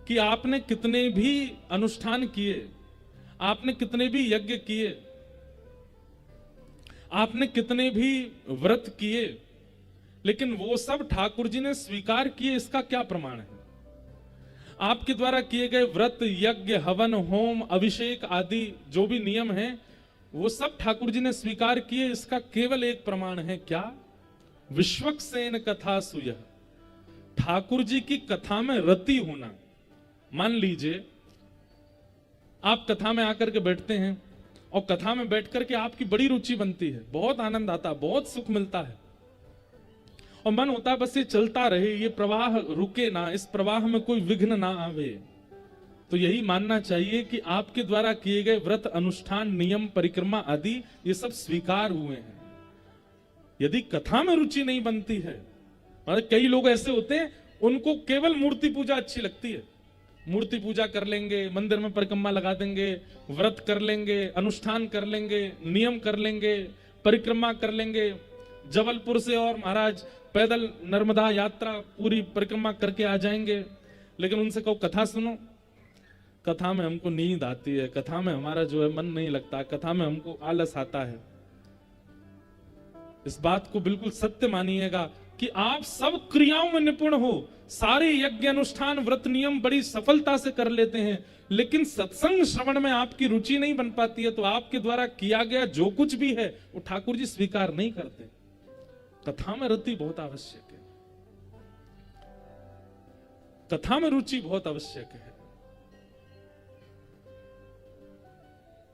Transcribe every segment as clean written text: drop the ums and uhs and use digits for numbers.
कि आपने कितने भी अनुष्ठान किए, आपने कितने भी यज्ञ किए, आपने कितने भी व्रत किए, लेकिन वो सब ठाकुर जी ने स्वीकार किए, इसका क्या प्रमाण है? आपके द्वारा किए गए व्रत, यज्ञ, हवन, होम, अभिषेक आदि जो भी नियम हैं, वो सब ठाकुर जी ने स्वीकार किए। इसका केवल एक प्रमाण है, क्या? विश्वक्सेन कथा सुयः, ठाकुर जी की कथा में रति होना। मान लीजिए आप कथा में आकर के बैठते हैं और कथा में बैठ करके आपकी बड़ी रुचि बनती है, बहुत आनंद आता है, बहुत सुख मिलता है और मन होता है बस ये चलता रहे, ये प्रवाह रुके ना, इस प्रवाह में कोई विघ्न ना आवे। तो यही मानना चाहिए कि आपके द्वारा किए गए व्रत, अनुष्ठान, नियम, परिक्रमा आदि ये सब स्वीकार हुए हैं। यदि कथा में रुचि नहीं बनती है, मतलब कई लोग ऐसे होते हैं उनको केवल मूर्ति पूजा अच्छी लगती है, मूर्ति पूजा कर लेंगे, मंदिर में परिक्रमा लगा देंगे, व्रत कर लेंगे, अनुष्ठान कर लेंगे, नियम कर लेंगे, परिक्रमा कर लेंगे, जबलपुर से और महाराज पैदल नर्मदा यात्रा पूरी परिक्रमा करके आ जाएंगे। लेकिन उनसे कहो कथा सुनो, कथा में हमको नींद आती है, कथा में हमारा जो है मन नहीं लगता, कथा में हमको आलस आता है। इस बात को बिल्कुल सत्य मानिएगा कि आप सब क्रियाओं में निपुण हो, सारे यज्ञ, अनुष्ठान, व्रत, नियम बड़ी सफलता से कर लेते हैं, लेकिन सत्संग श्रवण में आपकी रुचि नहीं बन पाती है, तो आपके द्वारा किया गया जो कुछ भी है वो ठाकुर जी स्वीकार नहीं करते। कथा में रति बहुत आवश्यक है, कथा में रुचि बहुत आवश्यक है।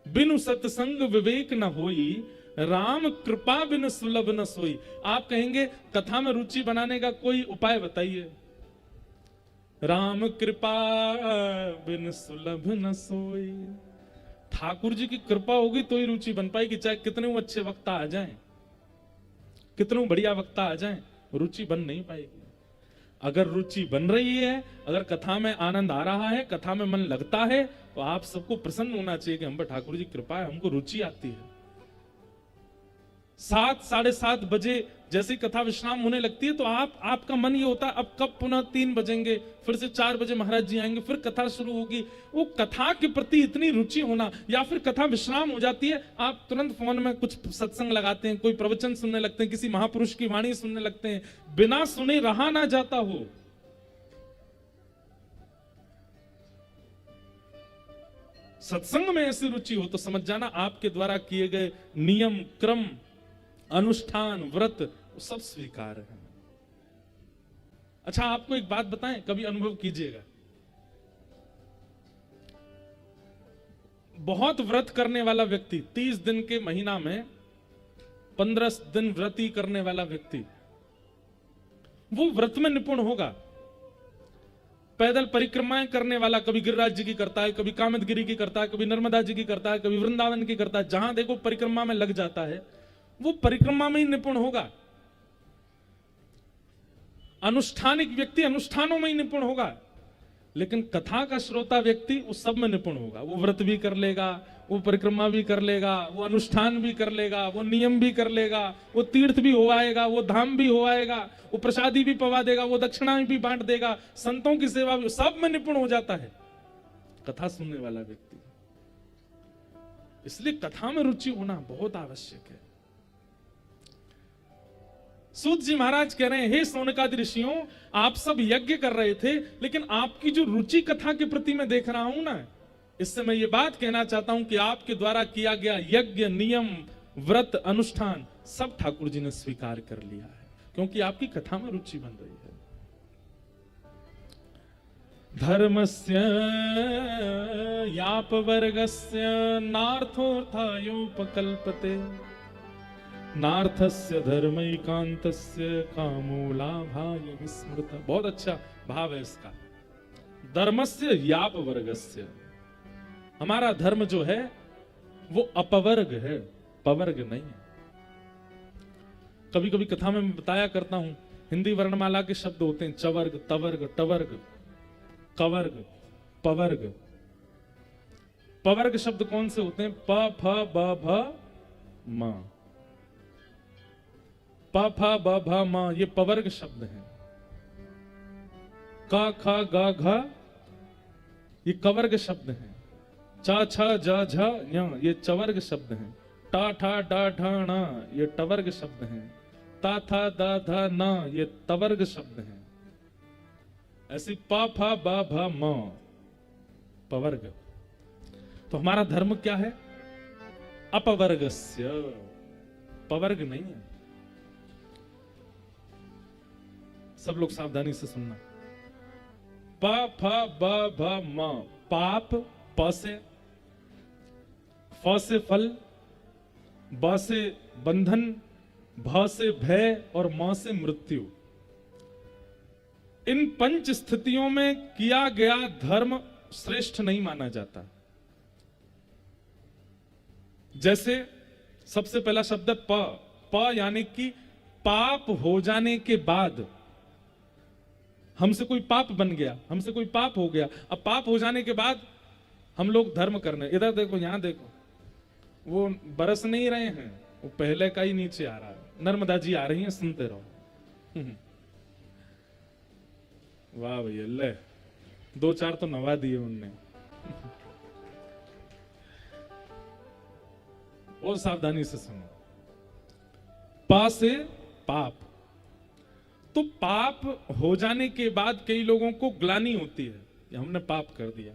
बिनु सत्संग विवेक न होई, राम कृपा बिन सुलभ न सोई। आप कहेंगे कथा में रुचि बनाने का कोई उपाय बताइए। राम कृपा बिन सुलभ न सोई, ठाकुर जी की कृपा होगी तो ही रुचि बन पाएगी, चाहे कितने अच्छे वक्ता आ जाएं, कितने बढ़िया वक्ता आ जाएं, रुचि बन नहीं पाएगी। अगर रुचि बन रही है, अगर कथा में आनंद आ रहा है, कथा में मन लगता है, तो आप सबको प्रसन्न होना चाहिए कि हम पर ठाकुर जी कृपा है, हमको रुचि आती है। 7, 7:30 बजे जैसी कथा विश्राम होने लगती है तो आपका मन ये होता है अब कब पुनः 3 बजेंगे, फिर से 4 बजे महाराज जी आएंगे, फिर कथा शुरू होगी। वो कथा के प्रति इतनी रुचि होना, या फिर कथा विश्राम हो जाती है, आप तुरंत फोन में कुछ सत्संग लगाते हैं, कोई प्रवचन सुनने लगते हैं, किसी महापुरुष की वाणी सुनने लगते हैं, बिना सुने रहा ना जाता हो। सत्संग में ऐसी रुचि हो तो समझ जाना आपके द्वारा किए गए नियम, क्रम, अनुष्ठान, व्रत सब स्वीकार है। अच्छा, आपको एक बात बताएं, कभी अनुभव कीजिएगा, बहुत व्रत करने वाला व्यक्ति, 30 दिन के महीना में 15 दिन व्रती करने वाला व्यक्ति, वो व्रत में निपुण होगा। पैदल परिक्रमाएं करने वाला, कभी गिरिराज जी की करता है, कभी कामदगिरी की करता है, कभी नर्मदा जी की करता है, कभी वृंदावन की करता है, जहां देखो परिक्रमा में लग जाता है, वो परिक्रमा में ही निपुण होगा। अनुष्ठानिक व्यक्ति अनुष्ठानों में ही निपुण होगा, लेकिन कथा का श्रोता व्यक्ति उस सब में निपुण होगा। वो व्रत भी कर लेगा, वो परिक्रमा भी कर लेगा, वो अनुष्ठान भी कर लेगा, वो नियम भी कर लेगा, वो तीर्थ भी हो आएगा, वो धाम भी हो आएगा, वो प्रसादी भी पवा देगा, वो दक्षिणा भी बांट देगा, संतों की सेवा भी, सब में निपुण हो जाता है कथा सुनने वाला व्यक्ति। इसलिए कथा में रुचि होना बहुत आवश्यक है। सूत जी महाराज कह रहे हैं, हे सोनकादि ऋषियों, आप सब यज्ञ कर रहे थे, लेकिन आपकी जो रुचि कथा के प्रति मैं देख रहा हूं ना, इससे मैं ये बात कहना चाहता हूं कि आपके द्वारा किया गया यज्ञ, नियम, व्रत, अनुष्ठान सब ठाकुर जी ने स्वीकार कर लिया है, क्योंकि आपकी कथा में रुचि बन रही है। धर्मस्य यापवर्गस्य नार्थोऽर्थायोपकल्पते, नार्थस्य धर्मैकान्तस्य कामोलाभाय विस्मृतः। बहुत अच्छा भाव है इसका। धर्मस्य यापवर्गस्य, हमारा धर्म जो है वो अपवर्ग है, पवर्ग नहीं है। कभी कभी कथा में मैं बताया करता हूं, हिंदी वर्णमाला के शब्द होते हैं चवर्ग, तवर्ग, टवर्ग, कवर्ग, पवर्ग। पवर्ग शब्द कौन से होते हैं? प, फ, ब, भ, म। प, फ, ब, भ, म ये पवर्ग शब्द हैं। क, ख, ग, घ, ये कवर्ग शब्द हैं। च छ ज झ ञ ये चवर्ग शब्द हैं। टा ठा डा ढा णा ये टवर्ग शब्द हैं। ता था दा धा ना ये तवर्ग शब्द हैं। ऐसी पा फा बा भा म पवर्ग। तो हमारा धर्म क्या है? अपवर्गस्य, पवर्ग नहीं है। सब लोग सावधानी से सुनना। प फ ब भ म पाप, प से, फ से फल, ब से बंधन, भ से भय और म से मृत्यु। इन 5 स्थितियों में किया गया धर्म श्रेष्ठ नहीं माना जाता। जैसे सबसे पहला शब्द है प। प यानी कि पाप हो जाने के बाद, हमसे कोई पाप बन गया, हमसे कोई पाप हो गया, अब पाप हो जाने के बाद हम लोग धर्म करने, इधर देखो यहां देखो, वो बरस नहीं रहे हैं, वो पहले का ही नीचे आ रहा है। नर्मदा जी आ रही हैं, सुनते रहो। वाह भैया, ले 2-4 तो नवा दिए उनने। और सावधानी से सुनो। पा से पाप। तो पाप हो जाने के बाद कई लोगों को ग्लानि होती है कि हमने पाप कर दिया,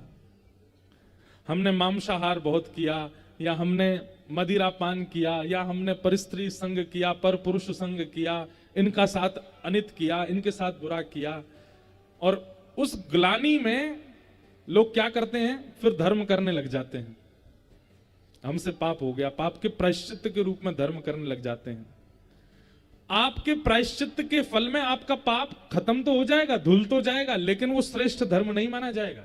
हमने मांसाहार बहुत किया, या हमने मदिरा पान किया, या हमने परस्त्री संग किया, पर पुरुष संग किया, इनका साथ अनित किया, इनके साथ बुरा किया। और उस ग्लानि में लोग क्या करते हैं? फिर धर्म करने लग जाते हैं। हमसे पाप हो गया, पाप के प्रायश्चित के रूप में धर्म करने लग जाते हैं। आपके प्रायश्चित के फल में आपका पाप खत्म तो हो जाएगा, धुल तो जाएगा, लेकिन वो श्रेष्ठ धर्म नहीं माना जाएगा।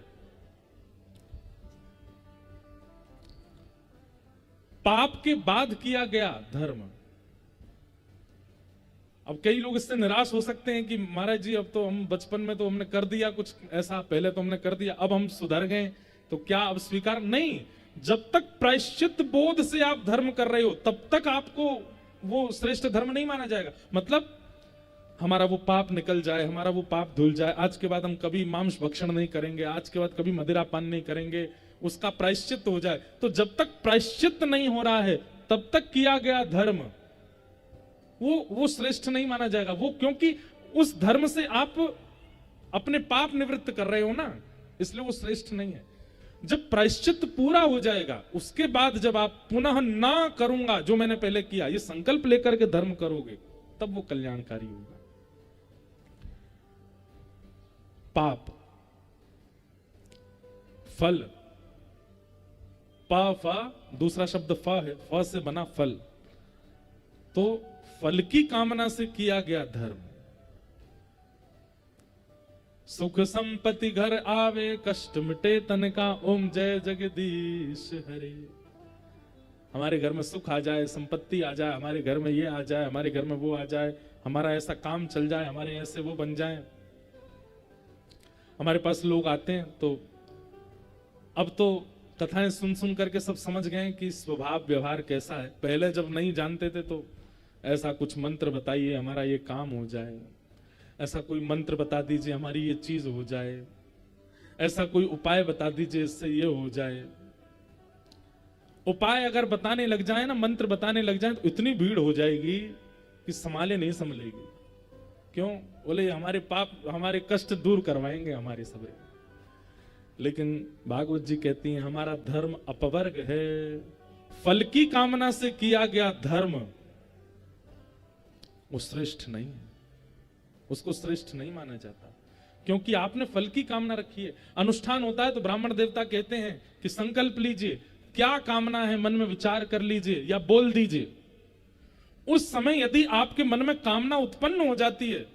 पाप के बाद किया गया धर्म। अब कई लोग इससे निराश हो सकते हैं कि महाराज जी अब तो हम बचपन में तो हमने कर दिया कुछ ऐसा, पहले तो हमने कर दिया, अब हम सुधर गए तो क्या अब स्वीकार? नहीं, जब तक प्रायश्चित बोध से आप धर्म कर रहे हो तब तक आपको वो श्रेष्ठ धर्म नहीं माना जाएगा। मतलब हमारा वो पाप निकल जाए, हमारा वो पाप धुल जाए, आज के बाद हम कभी मांस भक्षण नहीं करेंगे, आज के बाद कभी मदिरा पान नहीं करेंगे, उसका प्रायश्चित हो जाए। तो जब तक प्रायश्चित नहीं हो रहा है तब तक किया गया धर्म वो श्रेष्ठ नहीं माना जाएगा। वो क्योंकि उस धर्म से आप अपने पाप निवृत्त कर रहे हो ना, इसलिए वो श्रेष्ठ नहीं है। जब प्रायश्चित पूरा हो जाएगा उसके बाद जब आप पुनः ना करूंगा जो मैंने पहले किया, ये संकल्प लेकर के धर्म करोगे, तब वो कल्याणकारी होगा। पाप, फल, पा फा, दूसरा शब्द फ है, फ से बना फल। तो फल की कामना से किया गया धर्म। सुख संपत्ति घर आवे, कष्ट मिटे तन का, ओम जय जगदीश हरे। हमारे घर में सुख आ जाए, संपत्ति आ जाए, हमारे घर में ये आ जाए, हमारे घर में वो आ जाए, हमारा ऐसा काम चल जाए, हमारे ऐसे वो बन जाए। हमारे पास लोग आते हैं तो अब तो कथाएं सुन सुन करके सब समझ गए कि स्वभाव व्यवहार कैसा है। पहले जब नहीं जानते थे तो ऐसा कुछ मंत्र बताइए हमारा ये काम हो जाए, ऐसा कोई मंत्र बता दीजिए हमारी ये चीज हो जाए, ऐसा कोई उपाय बता दीजिए इससे ये हो जाए। उपाय अगर बताने लग जाए ना, मंत्र बताने लग जाए तो इतनी भीड़ हो जाएगी कि संभाले नहीं संभलेगी। क्यों? बोले हमारे पाप, हमारे कष्ट दूर करवाएंगे हमारे सब। लेकिन भागवत जी कहती हैं हमारा धर्म अपवर्ग है। फल की कामना से किया गया धर्म वो श्रेष्ठ नहीं है, उसको श्रेष्ठ नहीं माना जाता, क्योंकि आपने फल की कामना रखी है। अनुष्ठान होता है तो ब्राह्मण देवता कहते हैं कि संकल्प लीजिए, क्या कामना है मन में विचार कर लीजिए या बोल दीजिए। उस समय यदि आपके मन में कामना उत्पन्न हो जाती है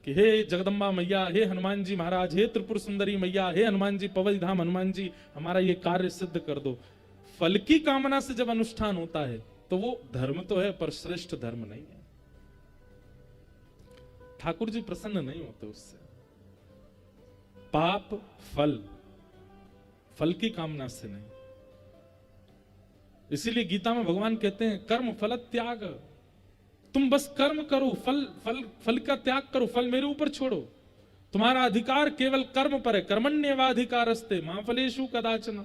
कि हे जगदम्बा मैया, हे हनुमान जी महाराज, हे त्रिपुर सुंदरी मैया, हे हनुमान जी पवई धाम हनुमान जी, हमारा ये कार्य सिद्ध कर दो। फल की कामना से जब अनुष्ठान होता है तो वो धर्म तो है पर श्रेष्ठ धर्म नहीं है। ठाकुर जी प्रसन्न नहीं होते उससे। पाप फल, फल की कामना से नहीं। इसीलिए गीता में भगवान कहते हैं कर्म फल त्याग। तुम बस कर्म करो, फल का त्याग करो, फल मेरे ऊपर छोड़ो। तुम्हारा अधिकार केवल कर्म पर है, कर्मण्येवाधिकारस्ते मा फलेषु कदाचन।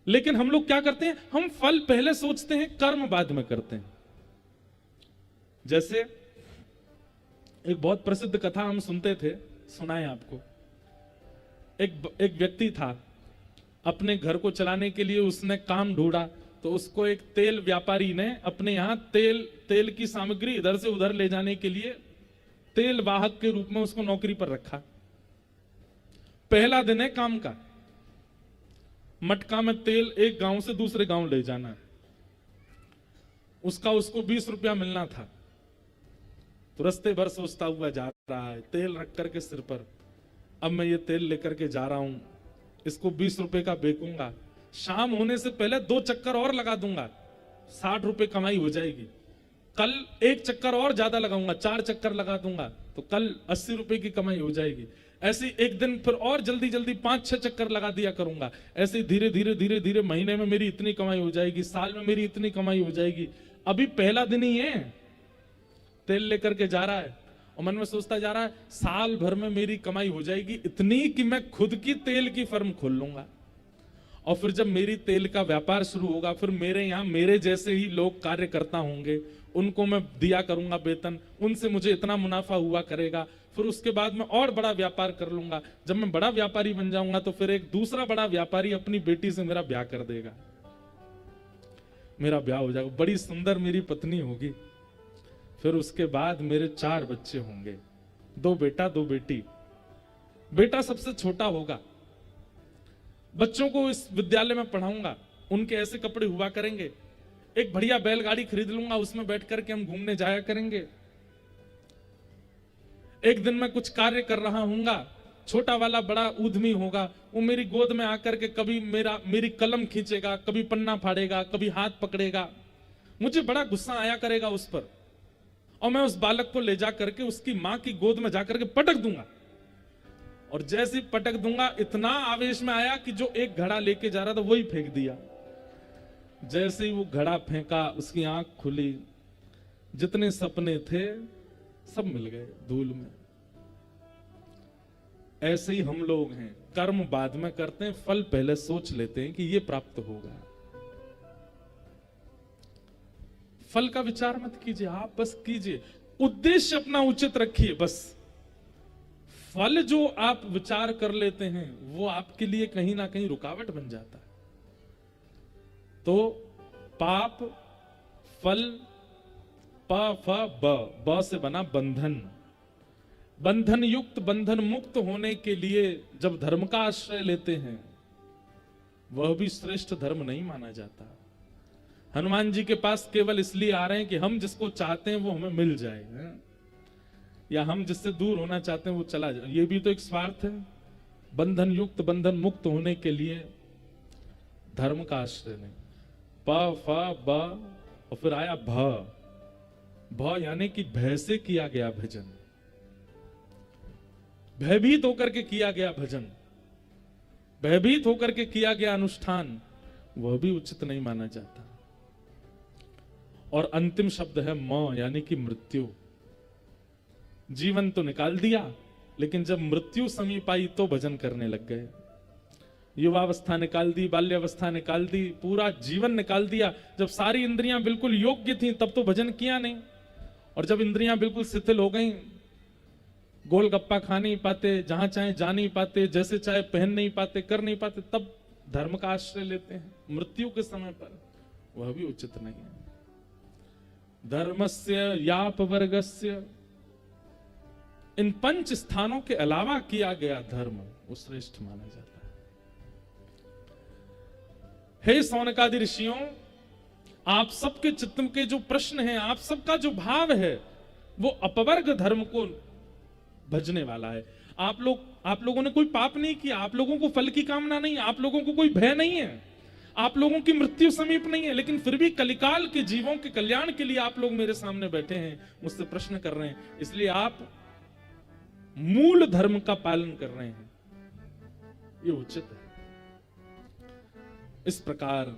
लेकिन हम लोग क्या करते हैं, हम फल पहले सोचते हैं, कर्म बाद में करते हैं। जैसे एक बहुत प्रसिद्ध कथा हम सुनते थे, सुनाए आपको। एक व्यक्ति था, अपने घर को चलाने के लिए उसने काम ढूंढा, तो उसको एक तेल व्यापारी ने अपने यहां तेल की सामग्री इधर से उधर ले जाने के लिए तेल वाहक के रूप में उसको नौकरी पर रखा। पहला दिन है काम का, मटका में तेल एक गांव से दूसरे गांव ले जाना। उसको 20 रुपया मिलना था। तो रास्ते भर सोचता हुआ जा रहा है, तेल रख करके सिर पर, अब मैं ये तेल लेकर के जा रहा हूं, इसको 20 रुपए का बेचूंगा, शाम होने से पहले 2 चक्कर और लगा दूंगा, 60 रुपए कमाई हो जाएगी। कल 1 चक्कर और ज्यादा लगाऊंगा, 4 चक्कर लगा दूंगा, तो कल 80 रुपए की कमाई हो जाएगी। ऐसे एक दिन फिर और जल्दी जल्दी 5-6 चक्कर लगा दिया करूंगा। ऐसे धीरे धीरे महीने में मेरी इतनी कमाई हो जाएगी, साल में मेरी इतनी कमाई हो जाएगी। अभी पहला दिन ही है, तेल लेकर के जा रहा है और मन में सोचता जा रहा है, साल भर में मेरी कमाई हो जाएगी इतनी कि मैं खुद की तेल की फर्म खोल लूंगा। और फिर जब मेरी तेल का व्यापार शुरू होगा, फिर मेरे यहाँ मेरे जैसे ही लोग कार्य करता होंगे, उनको मैं दिया करूंगा वेतन, उनसे मुझे इतना मुनाफा हुआ करेगा। फिर उसके बाद मैं और बड़ा व्यापार कर लूंगा। जब मैं बड़ा व्यापारी बन जाऊंगा तो फिर एक दूसरा बड़ा व्यापारी अपनी बेटी से मेरा ब्याह कर देगा, मेरा ब्याह हो जाएगा, बड़ी सुंदर मेरी पत्नी होगी। फिर उसके बाद मेरे 4 बच्चे होंगे, 2 बेटा 2 बेटी। बेटा सबसे छोटा होगा, बच्चों को इस विद्यालय में पढ़ाऊंगा, उनके ऐसे कपड़े हुआ करेंगे, एक बढ़िया बैलगाड़ी खरीद लूंगा, उसमें बैठ करके हम घूमने जाया करेंगे। एक दिन मैं कुछ कार्य कर रहा हूंगा, छोटा वाला बड़ा उद्यमी होगा, वो मेरी गोद में आकर के कभी मेरी कलम खींचेगा, कभी पन्ना फाड़ेगा, कभी हाथ पकड़ेगा, मुझे बड़ा गुस्सा आया करेगा उस पर। और मैं उस बालक को ले जा करके उसकी मां की गोद में जाकर के पटक दूंगा। और जैसे ही पटक दूंगा, इतना आवेश में आया कि जो एक घड़ा लेके जा रहा था वही फेंक दिया। जैसे ही वो घड़ा फेंका, उसकी आंख खुली, जितने सपने थे सब मिल गए धूल में। ऐसे ही हम लोग हैं, कर्म बाद में करते हैं, फल पहले सोच लेते हैं कि ये प्राप्त होगा। फल का विचार मत कीजिए, आप बस कीजिए, उद्देश्य अपना उचित रखिए बस। फल जो आप विचार कर लेते हैं वो आपके लिए कहीं ना कहीं रुकावट बन जाता है। तो पाप फल, प फ ब से बना बंधन। बंधन युक्त बंधन मुक्त होने के लिए जब धर्म का आश्रय लेते हैं, वह भी श्रेष्ठ धर्म नहीं माना जाता। हनुमान जी के पास केवल इसलिए आ रहे हैं कि हम जिसको चाहते हैं वो हमें मिल जाए, या हम जिससे दूर होना चाहते हैं वो चला जाए, ये भी तो एक स्वार्थ है। बंधन युक्त बंधन मुक्त होने के लिए धर्म का आश्रय नहीं। प फ ब और फिर आया भ यानी कि भय से किया गया भजन, भयभीत होकर के किया गया भजन, भयभीत होकर के किया गया अनुष्ठान, वह भी उचित नहीं माना जाता। और अंतिम शब्द है म यानी कि मृत्यु। जीवन तो निकाल दिया, लेकिन जब मृत्यु समीप आई तो भजन करने लग गए। युवावस्था निकाल दी, बाल्यावस्था निकाल दी, पूरा जीवन निकाल दिया। जब सारी इंद्रियां बिल्कुल योग्य थी तब तो भजन किया नहीं, और जब इंद्रियां बिल्कुल शिथिल हो गई, गोलगप्पा खा नहीं पाते, जहां चाहे जा नहीं पाते, जैसे चाहे पहन नहीं पाते, कर नहीं पाते, तब धर्म का आश्रय लेते हैं मृत्यु के समय पर, वह भी उचित नहीं है। धर्मस्य याप वर्गस्य, इन 5 स्थानों के अलावा किया गया धर्म वो श्रेष्ठ माना जाता है। हे सौनकादि ऋषियों, आप सबके चित्त के जो प्रश्न हैं, आप सबका जो भाव है, वो अपवर्ग धर्म को भजने वाला है। आप लोगों ने कोई पाप नहीं किया, आप लोगों को फल की कामना नहीं, आप लोगों को कोई भय नहीं है, आप लोगों की मृत्यु समीप नहीं है, लेकिन फिर भी कलिकाल के जीवों के कल्याण के लिए आप लोग मेरे सामने बैठे हैं, मुझसे प्रश्न कर रहे हैं, इसलिए आप मूल धर्म का पालन कर रहे हैं, ये उचित है। इस प्रकार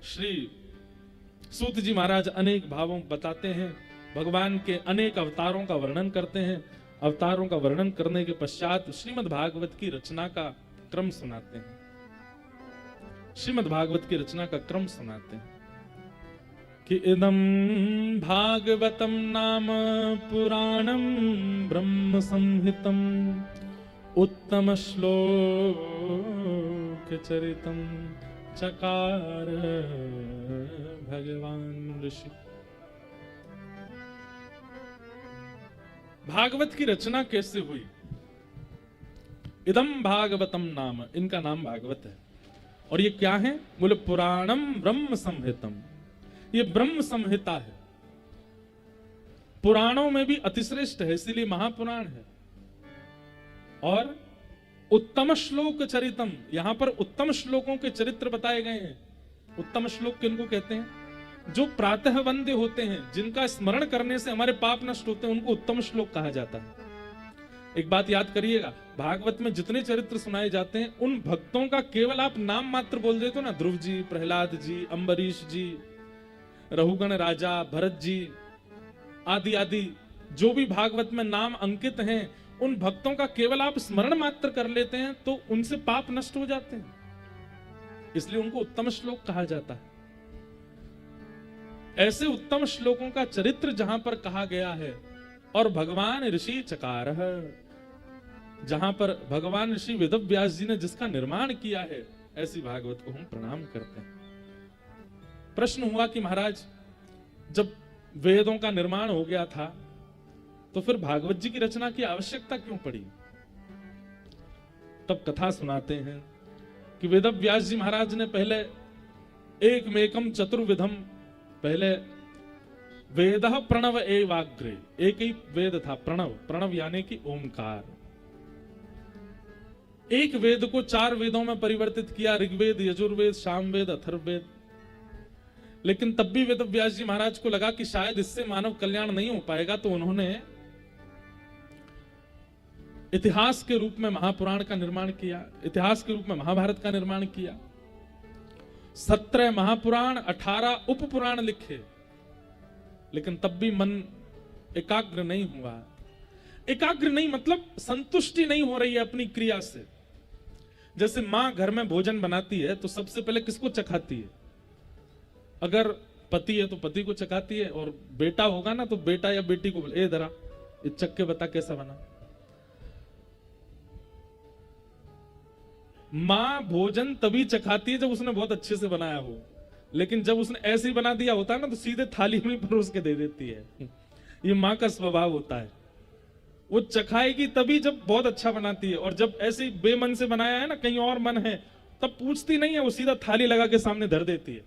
श्री सूत जी महाराज अनेक भावों बताते हैं भगवान के अनेक अवतारों का वर्णन करते हैं। अवतारों का वर्णन करने के पश्चात श्रीमद् भागवत की रचना का क्रम सुनाते हैं। श्रीमद् भागवत की रचना का क्रम सुनाते हैं कि इदं भागवतम नाम पुराणम ब्रह्म संहितम उत्तम श्लोक चरितम चकार भगवान ऋषि। भागवत की रचना कैसे हुई? इदम भागवतम नाम, इनका नाम भागवत है। और ये क्या है? बोले पुराणम ब्रह्म संहितम, ये ब्रह्म संहिता है। पुराणों में भी अतिश्रेष्ठ है, इसीलिए महापुराण है। और उत्तम श्लोक चरितम, यहां पर उत्तम श्लोकों के चरित्र बताए गए हैं। उत्तम श्लोक किनको कहते हैं? जो प्रातः वंद्य होते हैं, जिनका स्मरण करने से हमारे पाप नष्ट होते हैं, उनको उत्तम श्लोक कहा जाता है। एक बात याद करिएगा, भागवत में जितने चरित्र सुनाए जाते हैं, उन भक्तों का केवल आप नाम मात्र बोल देते हो ना, ध्रुव जी, प्रहलाद जी, अम्बरीश जी, रघुगण राजा, भरत जी आदि आदि, जो भी भागवत में नाम अंकित हैं, उन भक्तों का केवल आप स्मरण मात्र कर लेते हैं तो उनसे पाप नष्ट हो जाते हैं, इसलिए उनको उत्तम श्लोक कहा जाता है। ऐसे उत्तम श्लोकों का चरित्र जहां पर कहा गया है, और भगवान ऋषि चकार, जहां पर भगवान ऋषि वेदव्यास जी ने जिसका निर्माण किया है, ऐसी भागवत को हम प्रणाम करते हैं। प्रश्न हुआ कि महाराज, जब वेदों का निर्माण हो गया था तो फिर भागवत जी की रचना की आवश्यकता क्यों पड़ी? तब कथा सुनाते हैं कि वेदव्यास जी महाराज ने पहले एकमेकम चतुर्विधम, पहले वेद प्रणव एवाग्रे, एक ही वेद था प्रणव, प्रणव यानी कि ओमकार। एक वेद को 4 वेदों में परिवर्तित किया, ऋग्वेद, यजुर्वेद, सामवेद, अथर्ववेद। लेकिन तब भी वेदव्यास जी महाराज को लगा कि शायद इससे मानव कल्याण नहीं हो पाएगा, तो उन्होंने इतिहास के रूप में महापुराण का निर्माण किया, इतिहास के रूप में महाभारत का निर्माण किया। 17 महापुराण, 18 उपपुराण लिखे, लेकिन तब भी मन एकाग्र नहीं हुआ। एकाग्र नहीं मतलब संतुष्टि नहीं हो रही है अपनी क्रिया से। जैसे मां घर में भोजन बनाती है तो सबसे पहले किसको चखाती है? अगर पति है तो पति को चखाती है, और बेटा होगा ना तो बेटा या बेटी को बोले, ए जरा ये चख के बता कैसा बना। मां भोजन तभी चखाती है जब उसने बहुत अच्छे से बनाया हो, लेकिन जब उसने ऐसे ही बना दिया होता है ना तो सीधे थाली में परोस के दे देती है। ये मां का स्वभाव होता है, वो चखाएगी तभी जब बहुत अच्छा बनाती है, और जब ऐसे बेमन से बनाया है ना, कहीं और मन है, तब पूछती नहीं है, वो सीधा थाली लगा के सामने धर देती है।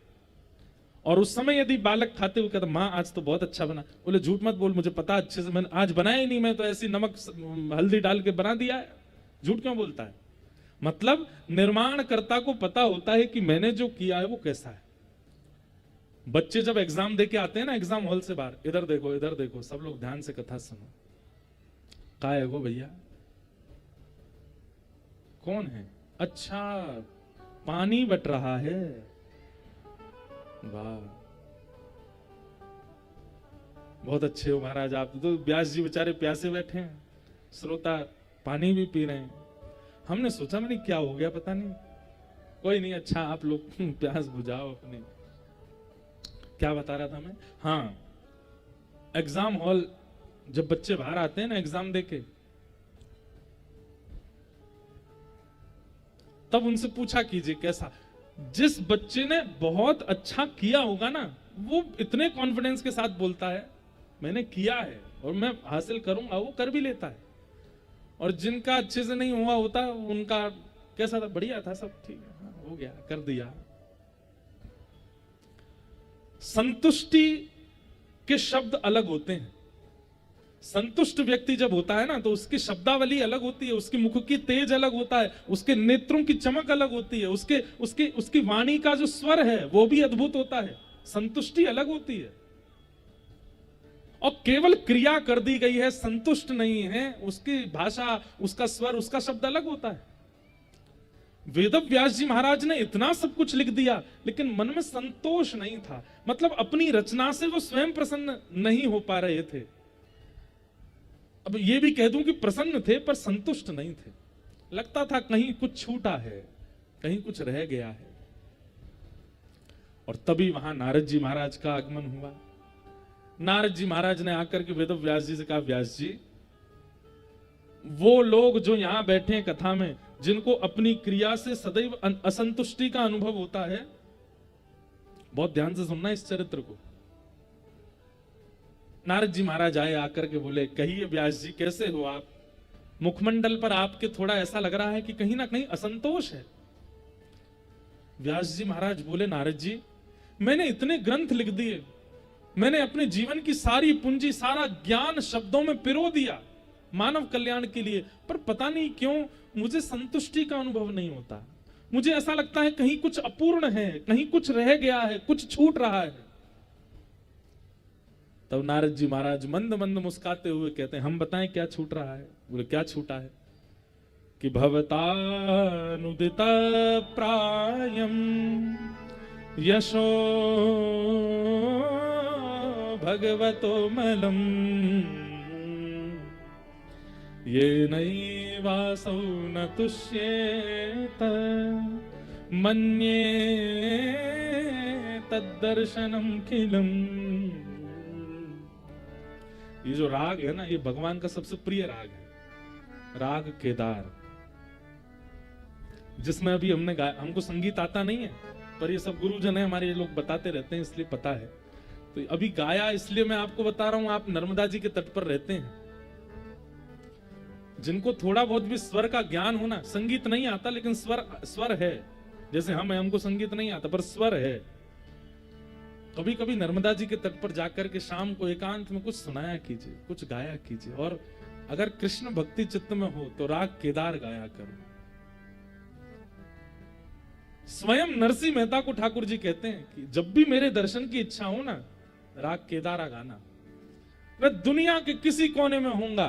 और उस समय यदि बालक खाते हुए कहता, माँ आज तो बहुत अच्छा बना, बोले झूठ मत बोल, मुझे पता अच्छे से, मैंने आज बनाया ही नहीं, मैं तो ऐसी नमक हल्दी डाल के बना दिया है। झूठ क्यों बोलता है? मतलब निर्माणकर्ता को पता होता है कि मैंने जो किया है वो कैसा है। बच्चे जब एग्जाम देके आते हैं ना, एग्जाम हॉल से बाहर, इधर देखो इधर देखो, सब लोग ध्यान से कथा सुनो। का है वो भैया? कौन है? अच्छा, पानी बट रहा है। वाह, बहुत अच्छे हो महाराज आप तो। व्यास जी बेचारे प्यासे बैठे हैं, श्रोता पानी भी पी रहे हैं। हमने सोचा मैंने क्या हो गया पता नहीं, कोई नहीं, अच्छा आप लोग प्यास बुझाओ अपनी। क्या बता रहा था मैं? हाँ, एग्जाम हॉल जब बच्चे बाहर आते हैं ना एग्जाम देके, तब उनसे पूछा कीजिए कैसा। जिस बच्चे ने बहुत अच्छा किया होगा ना, वो इतने कॉन्फिडेंस के साथ बोलता है मैंने किया है और मैं हासिल करूंगा, वो कर भी लेता है। और जिनका अच्छे से नहीं हुआ होता, उनका कैसा था? बढ़िया था, सब ठीक है, हाँ, हो गया, कर दिया। संतुष्टि के शब्द अलग होते हैं। संतुष्ट व्यक्ति जब होता है ना, तो उसकी शब्दावली अलग होती है, उसकी मुख की तेज अलग होता है, उसके नेत्रों की चमक अलग होती है, उसकी वाणी का जो स्वर है वो भी अद्भुत होता है। संतुष्टि अलग होती है, और केवल क्रिया कर दी गई है, संतुष्ट नहीं है, उसकी भाषा, उसका स्वर, उसका शब्द अलग होता है। वेदव्यास जी महाराज ने इतना सब कुछ लिख दिया, लेकिन मन में संतोष नहीं था। मतलब अपनी रचना से वो स्वयं प्रसन्न नहीं हो पा रहे थे। अब ये भी कह दूं कि प्रसन्न थे पर संतुष्ट नहीं थे। लगता था कहीं कुछ छूटा है, कहीं कुछ रह गया है। और तभी वहां नारद जी महाराज का आगमन हुआ। नारद जी महाराज ने आकर के वेदव्यास जी से कहा, व्यास जी, वो लोग जो यहां बैठे हैं कथा में, जिनको अपनी क्रिया से सदैव असंतुष्टि का अनुभव होता है, बहुत ध्यान से सुनना इस चरित्र को। नारद जी महाराज आए, आकर के बोले, कहिए व्यास जी कैसे हो आप? मुखमंडल पर आपके थोड़ा ऐसा लग रहा है कि कहीं ना कहीं असंतोष है। व्यास जी महाराज बोले, नारद जी, मैंने इतने ग्रंथ लिख दिए, मैंने अपने जीवन की सारी पूंजी, सारा ज्ञान शब्दों में पिरो दिया मानव कल्याण के लिए, पर पता नहीं क्यों मुझे संतुष्टि का अनुभव नहीं होता। मुझे ऐसा लगता है कहीं कुछ अपूर्ण है, कहीं कुछ रह गया है, कुछ छूट रहा है। तब नारद जी महाराज मंद मंद मुस्काते हुए कहते हैं, हम बताएं क्या छूट रहा है? बोले, क्या छूटा है? कि भवतानुदित प्रायम यशो भगवतो मलम ये नैवासौ न तुष्येत मन्ये तद्दर्शनम खिलम। ये जो राग है ना, ये भगवान का सबसे प्रिय राग है, राग केदार, जिसमें अभी हमने गाया। हमको संगीत आता नहीं है, पर ये सब गुरुजन है हमारे, ये लोग बताते रहते हैं, इसलिए पता है। तो अभी गाया इसलिए मैं आपको बता रहा हूं। आप नर्मदा जी के तट पर रहते हैं, जिनको थोड़ा बहुत भी स्वर का ज्ञान होना, संगीत नहीं आता लेकिन स्वर है। जैसे हमको संगीत नहीं आता पर स्वर है। कभी कभी नर्मदा जी के तट पर जाकर के शाम को एकांत में कुछ सुनाया कीजिए, कुछ गाया कीजिए। और अगर कृष्ण भक्ति चित्त में हो तो राग केदार गाया करो। स्वयं नरसिंह मेहता को ठाकुर जी कहते हैं कि जब भी मेरे दर्शन की इच्छा हो ना, राग केदारा गाना। मैं दुनिया के किसी कोने में होऊंगा,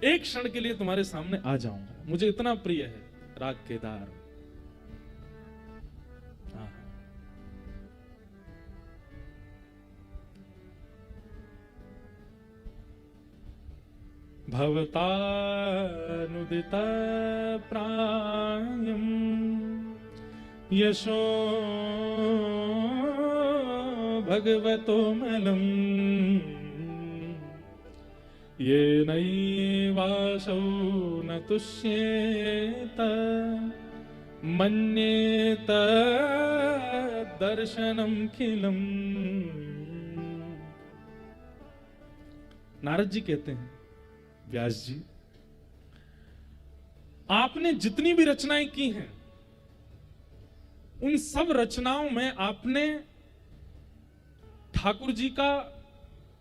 एक क्षण के लिए तुम्हारे सामने आ जाऊंगा। मुझे इतना प्रिय है राग केदार। भवतानुदित प्रायम यशो भगवतो मलम ये नैवासौ न तुष्येत मन्येत दर्शनम खिलम। नारद जी कहते हैं, व्यास जी, आपने जितनी भी रचनाएं की हैं, उन सब रचनाओं में आपने ठाकुर जी का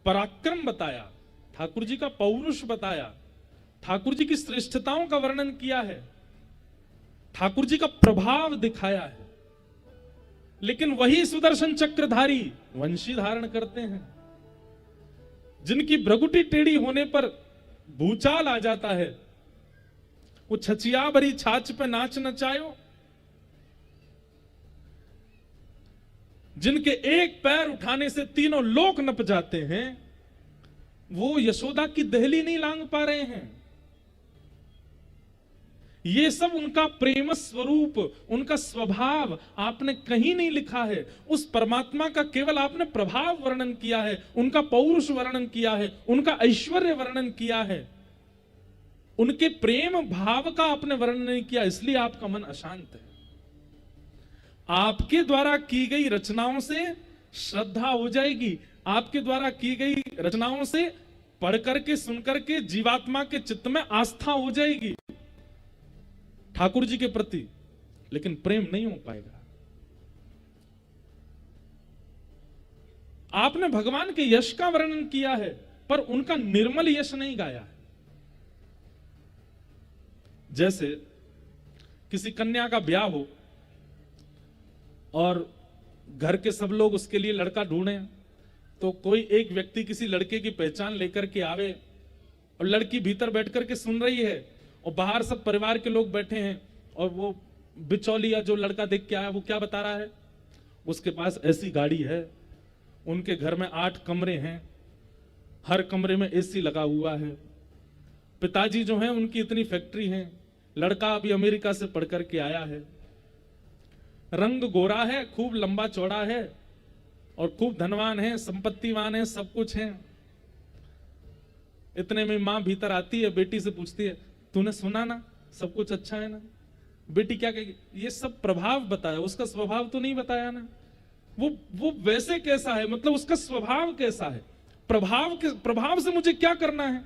पराक्रम बताया, ठाकुर जी का पौरुष बताया, ठाकुर जी की श्रेष्ठताओं का वर्णन किया है, ठाकुर जी का प्रभाव दिखाया है। लेकिन वही सुदर्शन चक्रधारी वंशी धारण करते हैं, जिनकी भ्रगुटी टेढ़ी होने पर भूचाल आ जाता है, वो छचिया भरी छाछ पे नाच नचायो, जिनके एक पैर उठाने से तीनों लोक नप जाते हैं, वो यशोदा की दहली नहीं लांग पा रहे हैं। ये सब उनका प्रेम स्वरूप, उनका स्वभाव आपने कहीं नहीं लिखा है। उस परमात्मा का केवल आपने प्रभाव वर्णन किया है, उनका पौरुष वर्णन किया है, उनका ऐश्वर्य वर्णन किया है, उनके प्रेम भाव का आपने वर्णन नहीं किया। इसलिए आपका मन अशांत है। आपके द्वारा की गई रचनाओं से श्रद्धा हो जाएगी, आपके द्वारा की गई रचनाओं से पढ़ करके सुन करके जीवात्मा के चित्त में आस्था हो जाएगी ठाकुर जी के प्रति, लेकिन प्रेम नहीं हो पाएगा। आपने भगवान के यश का वर्णन किया है, पर उनका निर्मल यश नहीं गाया है। जैसे किसी कन्या का ब्याह हो और घर के सब लोग उसके लिए लड़का ढूंढे, तो कोई एक व्यक्ति किसी लड़के की पहचान लेकर के आवे और लड़की भीतर बैठ करके सुन रही है और बाहर सब परिवार के लोग बैठे हैं और वो बिचौलिया जो लड़का देख के आया वो क्या बता रहा है, उसके पास ऐसी गाड़ी है, उनके घर में 8 कमरे हैं, हर कमरे में एसी लगा हुआ है, पिताजी जो हैं उनकी इतनी फैक्ट्री है, लड़का अभी अमेरिका से पढ़ कर के आया है, रंग गोरा है, खूब लंबा चौड़ा है और खूब धनवान है, संपत्तिवान है, सब कुछ है। इतने में मां भीतर आती है, बेटी से पूछती है, तूने सुना ना, सब कुछ अच्छा है ना? बेटी क्या कहेगी, ये सब प्रभाव बताया, उसका स्वभाव तो नहीं बताया ना। वो वैसे कैसा है, मतलब उसका स्वभाव कैसा है, प्रभाव से मुझे क्या करना है,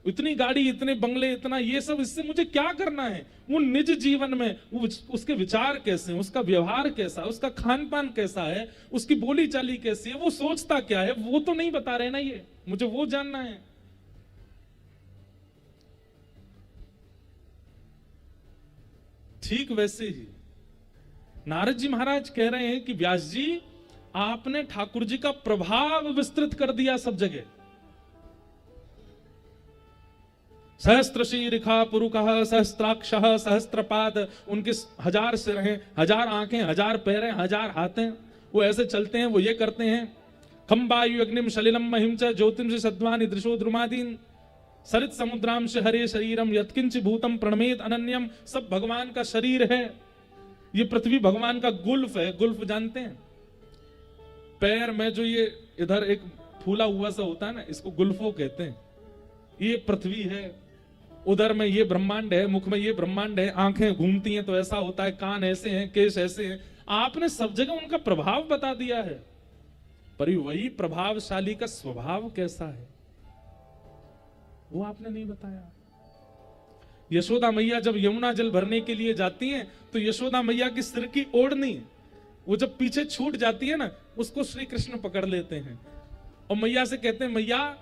इतनी गाड़ी, इतने बंगले, इतना ये सब, इससे मुझे क्या करना है? वो निज जीवन में उसके विचार कैसे हैं, उसका व्यवहार कैसा है, उसका खान पान कैसा है, उसकी बोली चाली कैसी है, वो सोचता क्या है, वो तो नहीं बता रहे ना, ये मुझे वो जानना है। ठीक वैसे ही नारद जी महाराज कह रहे हैं कि व्यास जी, आपने ठाकुर जी का प्रभाव विस्तृत कर दिया सब जगह। सहस्त्र शीरिखा पुरुषः सहस्त्राक्षः सहस्त्रपाद, उनके 1000 सिर हैं, 1000 आंखें, 1000 पैर हैं, 1000 हाथ हैं, वो ऐसे चलते हैं, वो ये करते हैं। खंबायु अग्निम सलिलम महिम च ज्योतिम से सद्वानि दृशो द्रुमादीन सरित समुद्राम से हरे शरीरम यत्किंच भूतम प्रणमेत अनन्यम, सब भगवान का शरीर है। ये पृथ्वी भगवान का गुल्फ है, गुल्फ जानते हैं, पैर में जो ये इधर एक फूला हुआ सा होता है ना, इसको गुल्फो कहते हैं। ये पृथ्वी है, उधर में ये ब्रह्मांड है, मुख में ये ब्रह्मांड है, आंखें घूमती हैं तो ऐसा होता है, कान ऐसे हैं, केश ऐसे हैं। आपने सब जगह उनका प्रभाव बता दिया है, पर वही प्रभावशाली का स्वभाव कैसा है वो आपने नहीं बताया। यशोदा मैया जब यमुना जल भरने के लिए जाती हैं तो यशोदा मैया की सिर की ओढ़नी वो जब पीछे छूट जाती है ना, उसको श्री कृष्ण पकड़ लेते हैं और मैया से कहते हैं, मैया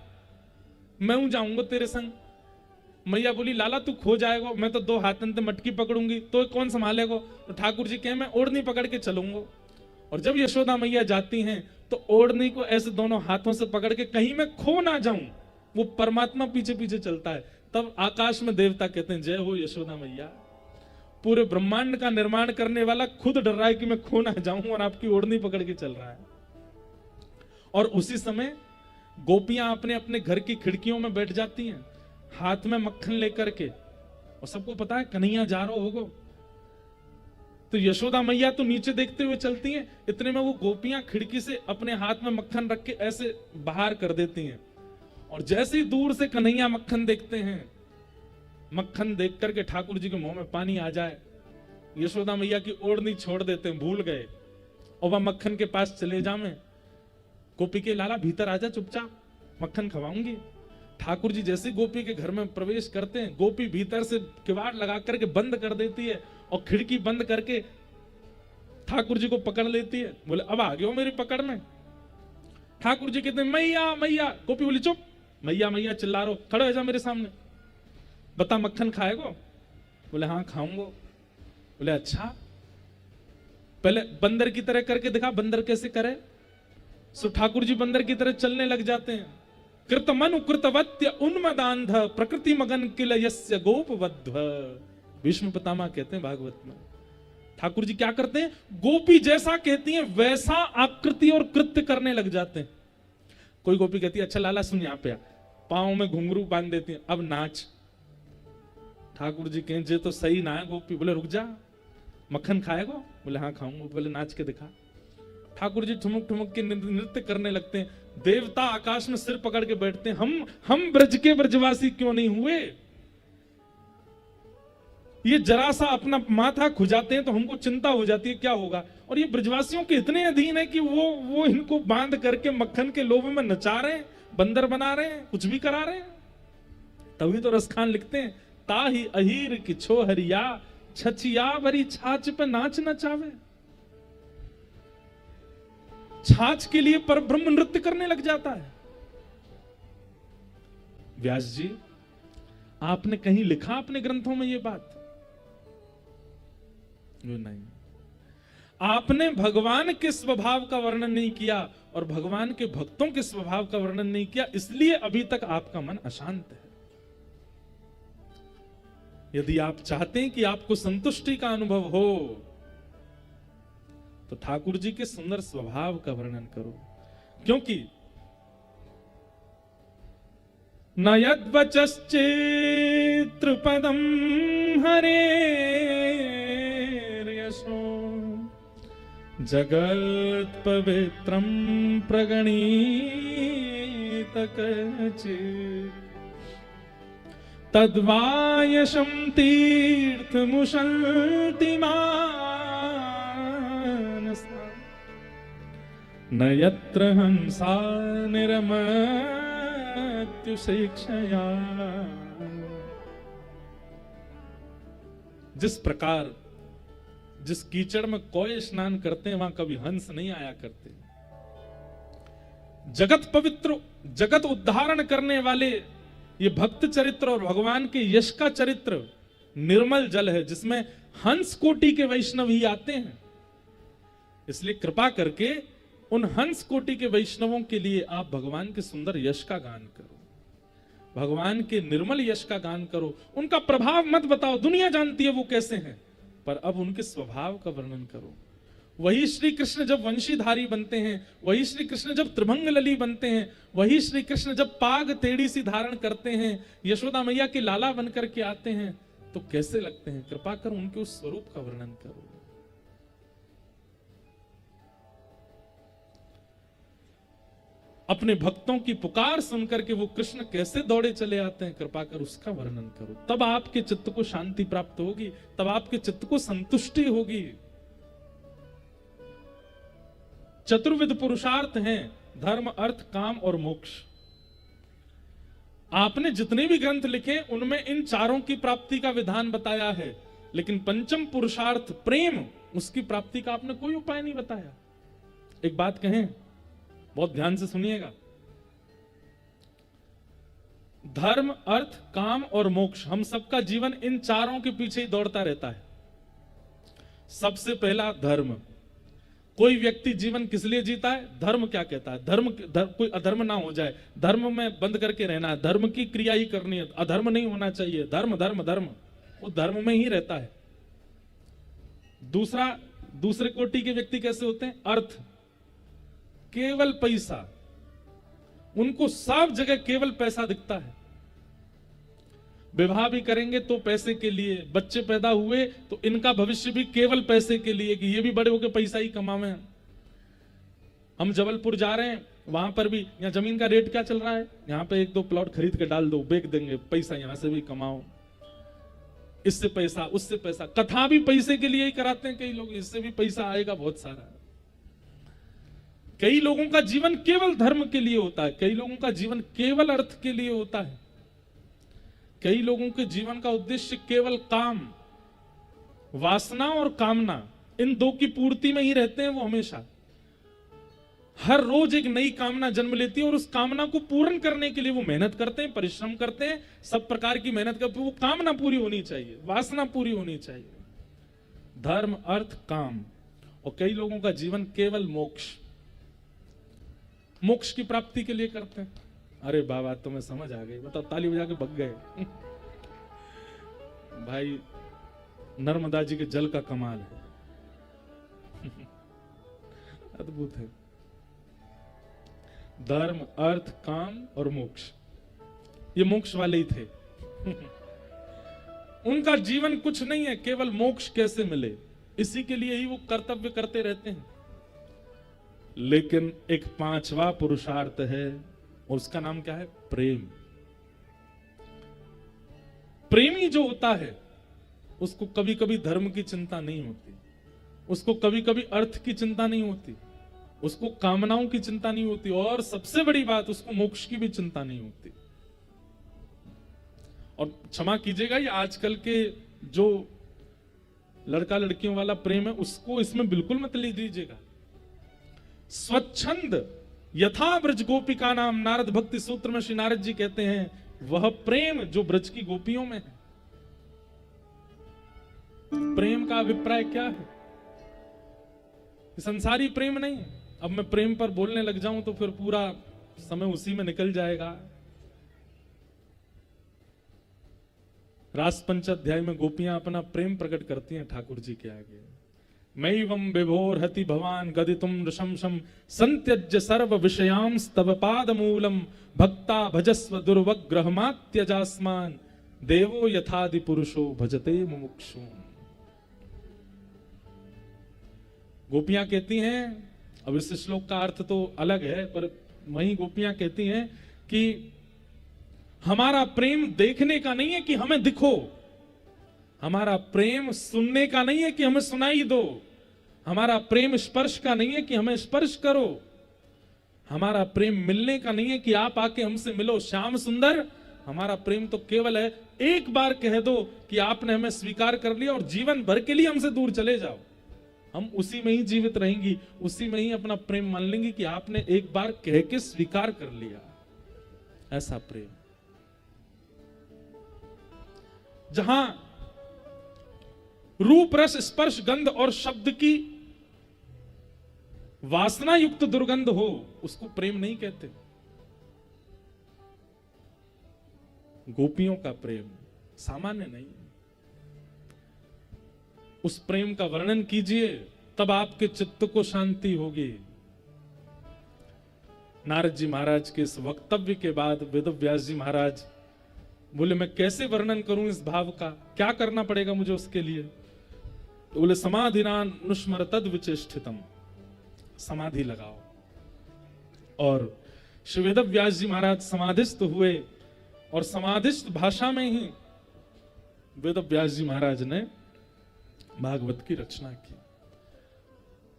मैं जाऊंगा तेरे संग। मैया बोली, लाला तू खो जाएगा, मैं तो 2 हाथन से मटकी पकड़ूंगी तो कौन संभालेगा? तो ठाकुर जी कहे, मैं ओढ़नी पकड़ के चलूंगा। और जब यशोदा मैया जाती हैं तो ओढ़नी को ऐसे दोनों हाथों से पकड़ के कहीं मैं खो ना जाऊं, वो परमात्मा पीछे पीछे चलता है। तब आकाश में देवता कहते हैं, जय हो यशोदा मैया, पूरे ब्रह्मांड का निर्माण करने वाला खुद डर रहा है कि मैं खो ना जाऊं और आपकी ओढ़नी पकड़ के चल रहा है। और उसी समय गोपियां अपने अपने घर की खिड़कियों में बैठ जाती हैं, हाथ में मक्खन लेकर के, और सबको पता है कन्हैया जा रहा होगा। तो यशोदा मैया तो नीचे देखते हुए चलती हैं, इतने में वो गोपियां खिड़की से अपने हाथ में मक्खन रख के ऐसे बाहर कर देती हैं। और जैसे ही दूर से कन्हैया मक्खन देखते हैं, मक्खन देख करके ठाकुर जी के मुंह में पानी आ जाए, यशोदा मैया की ओढ़नी छोड़ देते हैं, भूल गए, और वह मक्खन के पास चले जावे। गोपी के लाला भीतर आजा, चुपचाप मक्खन खवाऊंगी। ठाकुर जी जैसे गोपी के घर में प्रवेश करते हैं, गोपी भीतर से किवाड़ लगा करके बंद कर देती है और खिड़की बंद करके ठाकुर जी को पकड़ लेती है। बोले, अब आ गए हो मेरी पकड़ में। ठाकुर जी कहते हैं, मैया मैया। गोपी बोली, चुप, मैया मैया चिल्ला रहा, खड़े हो जा मेरे सामने, बता मक्खन खाएगो? बोले, हाँ खाऊंगा। बोले, अच्छा पहले बंदर की तरह करके दिखा, बंदर कैसे करे? सो ठाकुर जी बंदर की तरह चलने लग जाते हैं। कृतमनु कृतवत्य उन्मदांध प्रकृति मगन किल यस्य गोपवध्व, भीष्म पितामह कहते हैं भागवत में। ठाकुर जी क्या करते हैं, गोपी जैसा कहती हैं वैसा आकृति और कृत्य करने लग जाते हैं। कोई गोपी कहती है, अच्छा लाला सुन, यहाँ पे पांव में घुंघरू बांध देती है, अब नाच। ठाकुर जी कहें, जे तो सही ना है। गोपी बोले, रुक जा, मक्खन खाएगा? बोले, हाँ खाऊंगा। बोले, नाच के दिखा। ठाकुर जी ठुमक ठुमक के नृत्य करने लगते हैं। देवता आकाश में सिर पकड़ के बैठते हैं, हम ब्रज के ब्रजवासी क्यों नहीं हुए? ये जरा सा अपना माथा खुजाते हैं तो हमको चिंता हो जाती है क्या होगा। और ये ब्रजवासियों के इतने अधीन है कि वो इनको बांध करके मक्खन के लोभ में नचा रहे हैं, बंदर बना रहे हैं, कुछ भी करा रहे हैं। तभी तो रसखान लिखते हैं, ताही अहीर की छोहरिया छचिया भरी छाछ पे नाच नचावे। छाछ के लिए पर ब्रह्म नृत्य करने लग जाता है। व्यास जी, आपने कहीं लिखा अपने ग्रंथों में ये बात? नहीं। आपने भगवान के स्वभाव का वर्णन नहीं किया और भगवान के भक्तों के स्वभाव का वर्णन नहीं किया, इसलिए अभी तक आपका मन अशांत है। यदि आप चाहते हैं कि आपको संतुष्टि का अनुभव हो तो ठाकुर जी के सुंदर स्वभाव का वर्णन करो, क्योंकि न यद्वचश्चेत्रपदं हरेर्यशो जगत् पवित्रं प्रगणीत कचित् तद्वायशं तीर्थमुशन्ति मानसा न यत्र हंसा निरमत्युशिक्षया। जिस प्रकार जिस कीचड़ में कोई स्नान करते हैं वहां कभी हंस नहीं आया करते। जगत पवित्र जगत उद्धारण करने वाले ये भक्त चरित्र और भगवान के यश का चरित्र निर्मल जल है, जिसमें हंस कोटि के वैष्णव ही आते हैं। इसलिए कृपा करके उन हंस कोटि के वैष्णवों के लिए आप भगवान के सुंदर यश का गान करो, भगवान के निर्मल यश का गान करो। उनका प्रभाव मत बताओ, दुनिया जानती है वो कैसे हैं, पर अब उनके स्वभाव का वर्णन करो। वही श्री कृष्ण जब वंशीधारी बनते हैं, वही श्री कृष्ण जब त्रिभंग लली बनते हैं, वही श्री कृष्ण जब पाग टेढ़ी सी धारण करते हैं, यशोदा मैया के लाला बनकर के आते हैं, तो कैसे लगते हैं। कृपा कर उनके उस स्वरूप का वर्णन करो। अपने भक्तों की पुकार सुनकर के वो कृष्ण कैसे दौड़े चले आते हैं, कृपा कर उसका वर्णन करो। तब आपके चित्त को शांति प्राप्त होगी, तब आपके चित्त को संतुष्टि होगी। चतुर्विध पुरुषार्थ हैं, धर्म अर्थ काम और मोक्ष। आपने जितने भी ग्रंथ लिखे उनमें इन चारों की प्राप्ति का विधान बताया है, लेकिन पंचम पुरुषार्थ प्रेम, उसकी प्राप्ति का आपने कोई उपाय नहीं बताया। एक बात कहें, बहुत ध्यान से सुनिएगा। धर्म अर्थ काम और मोक्ष, हम सबका जीवन इन चारों के पीछे ही दौड़ता रहता है। सबसे पहला धर्म। कोई व्यक्ति जीवन किस लिए जीता है? धर्म क्या कहता है? धर्म कोई अधर्म ना हो जाए, धर्म में बंद करके रहना है, धर्म की क्रिया ही करनी है, अधर्म नहीं होना चाहिए। धर्म धर्म धर्म, वो धर्म में ही रहता है। दूसरे कोटि के व्यक्ति कैसे होते हैं? अर्थ, केवल पैसा, उनको सब जगह केवल पैसा दिखता है। विवाह भी करेंगे तो पैसे के लिए, बच्चे पैदा हुए तो इनका भविष्य भी केवल पैसे के लिए कि ये भी बड़े होकर पैसा ही कमावे। हम जबलपुर जा रहे हैं, वहां पर भी यहाँ जमीन का रेट क्या चल रहा है, यहाँ पे 1-2 प्लॉट खरीद के डाल दो, बेच देंगे, पैसा यहां से भी कमाओ, इससे पैसा उससे पैसा। कथा भी पैसे के लिए ही कराते हैं कई लोग, इससे भी पैसा आएगा बहुत सारा। कई लोगों का जीवन केवल धर्म के लिए होता है, कई लोगों का जीवन केवल अर्थ के लिए होता है, कई लोगों के जीवन का उद्देश्य केवल काम, वासना और कामना, इन दो की पूर्ति में ही रहते हैं। वो हमेशा हर रोज एक नई कामना जन्म लेती है और उस कामना को पूर्ण करने के लिए वो मेहनत करते हैं, परिश्रम करते हैं, सब प्रकार की मेहनत करते हैं। वो कामना पूरी होनी चाहिए, वासना पूरी होनी चाहिए। धर्म अर्थ काम। और कई लोगों का जीवन केवल मोक्ष, मोक्ष की प्राप्ति के लिए करते हैं। अरे बाबा तुम्हें समझ आ गई, बताओ, ताली बजा के भग गए। भाई नर्मदा जी के जल का कमाल है, अद्भुत है। धर्म अर्थ काम और मोक्ष, ये मोक्ष वाले ही थे। उनका जीवन कुछ नहीं है, केवल मोक्ष कैसे मिले, इसी के लिए ही वो कर्तव्य करते रहते हैं। लेकिन एक 5वां पुरुषार्थ है, उसका नाम क्या है? प्रेम। प्रेमी जो होता है उसको कभी कभी धर्म की चिंता नहीं होती, उसको कभी कभी अर्थ की चिंता नहीं होती, उसको कामनाओं की चिंता नहीं होती, और सबसे बड़ी बात उसको मोक्ष की भी चिंता नहीं होती। और क्षमा कीजिएगा, ये आजकल के जो लड़का लड़कियों वाला प्रेम है उसको इसमें बिल्कुल मत ले लीजिएगा। स्वच्छंद यथा ब्रज गोपिका नाम, नारद भक्ति सूत्र में श्री नारद जी कहते हैं, वह प्रेम जो ब्रज की गोपियों में है। प्रेम का अभिप्राय क्या है? संसारी प्रेम नहीं। अब मैं प्रेम पर बोलने लग जाऊं तो फिर पूरा समय उसी में निकल जाएगा। रास पंचाध्याय में गोपियां अपना प्रेम प्रकट करती हैं ठाकुर जी के आगे। मैवं विभोर हति भवान गदितुम नृशंसम संत्यज्य सर्व विषयांस तव पाद मूलम भक्ता भजस्व दुर्वग्रहमात्यजास्मान देवो यथादि पुरुषो भजते मुमुक्षु। गोपियां कहती हैं, अब इस श्लोक का अर्थ तो अलग है, पर वहीं गोपियां कहती हैं कि हमारा प्रेम देखने का नहीं है कि हमें दिखो, हमारा प्रेम सुनने का नहीं है कि हमें सुनाई दो, हमारा प्रेम स्पर्श का नहीं है कि हमें स्पर्श करो, हमारा प्रेम मिलने का नहीं है कि आप आके हमसे मिलो श्याम सुंदर। हमारा प्रेम तो केवल है एक बार कह दो कि आपने हमें स्वीकार कर लिया और जीवन भर के लिए हमसे दूर चले जाओ, हम उसी में ही जीवित रहेंगी, उसी में ही अपना प्रेम मान लेंगे कि आपने एक बार कह के स्वीकार कर लिया। ऐसा प्रेम जहां रूप रस स्पर्श गंध और शब्द की वासना युक्त दुर्गंध हो, उसको प्रेम नहीं कहते। गोपियों का प्रेम सामान्य नहीं है। उस प्रेम का वर्णन कीजिए, तब आपके चित्त को शांति होगी। नारद जी महाराज के इस वक्तव्य के बाद वेद व्यास जी महाराज बोले, मैं कैसे वर्णन करूं इस भाव का, क्या करना पड़ेगा मुझे उसके लिए? तो बोले, समाधिनान नुस्मर तद विचेष्टितम, समाधि लगाओ। और श्री वेद व्यास जी महाराज समाधिस्थ हुए और समाधिस्थ भाषा में ही वेद व्यास जी महाराज ने भागवत की रचना की।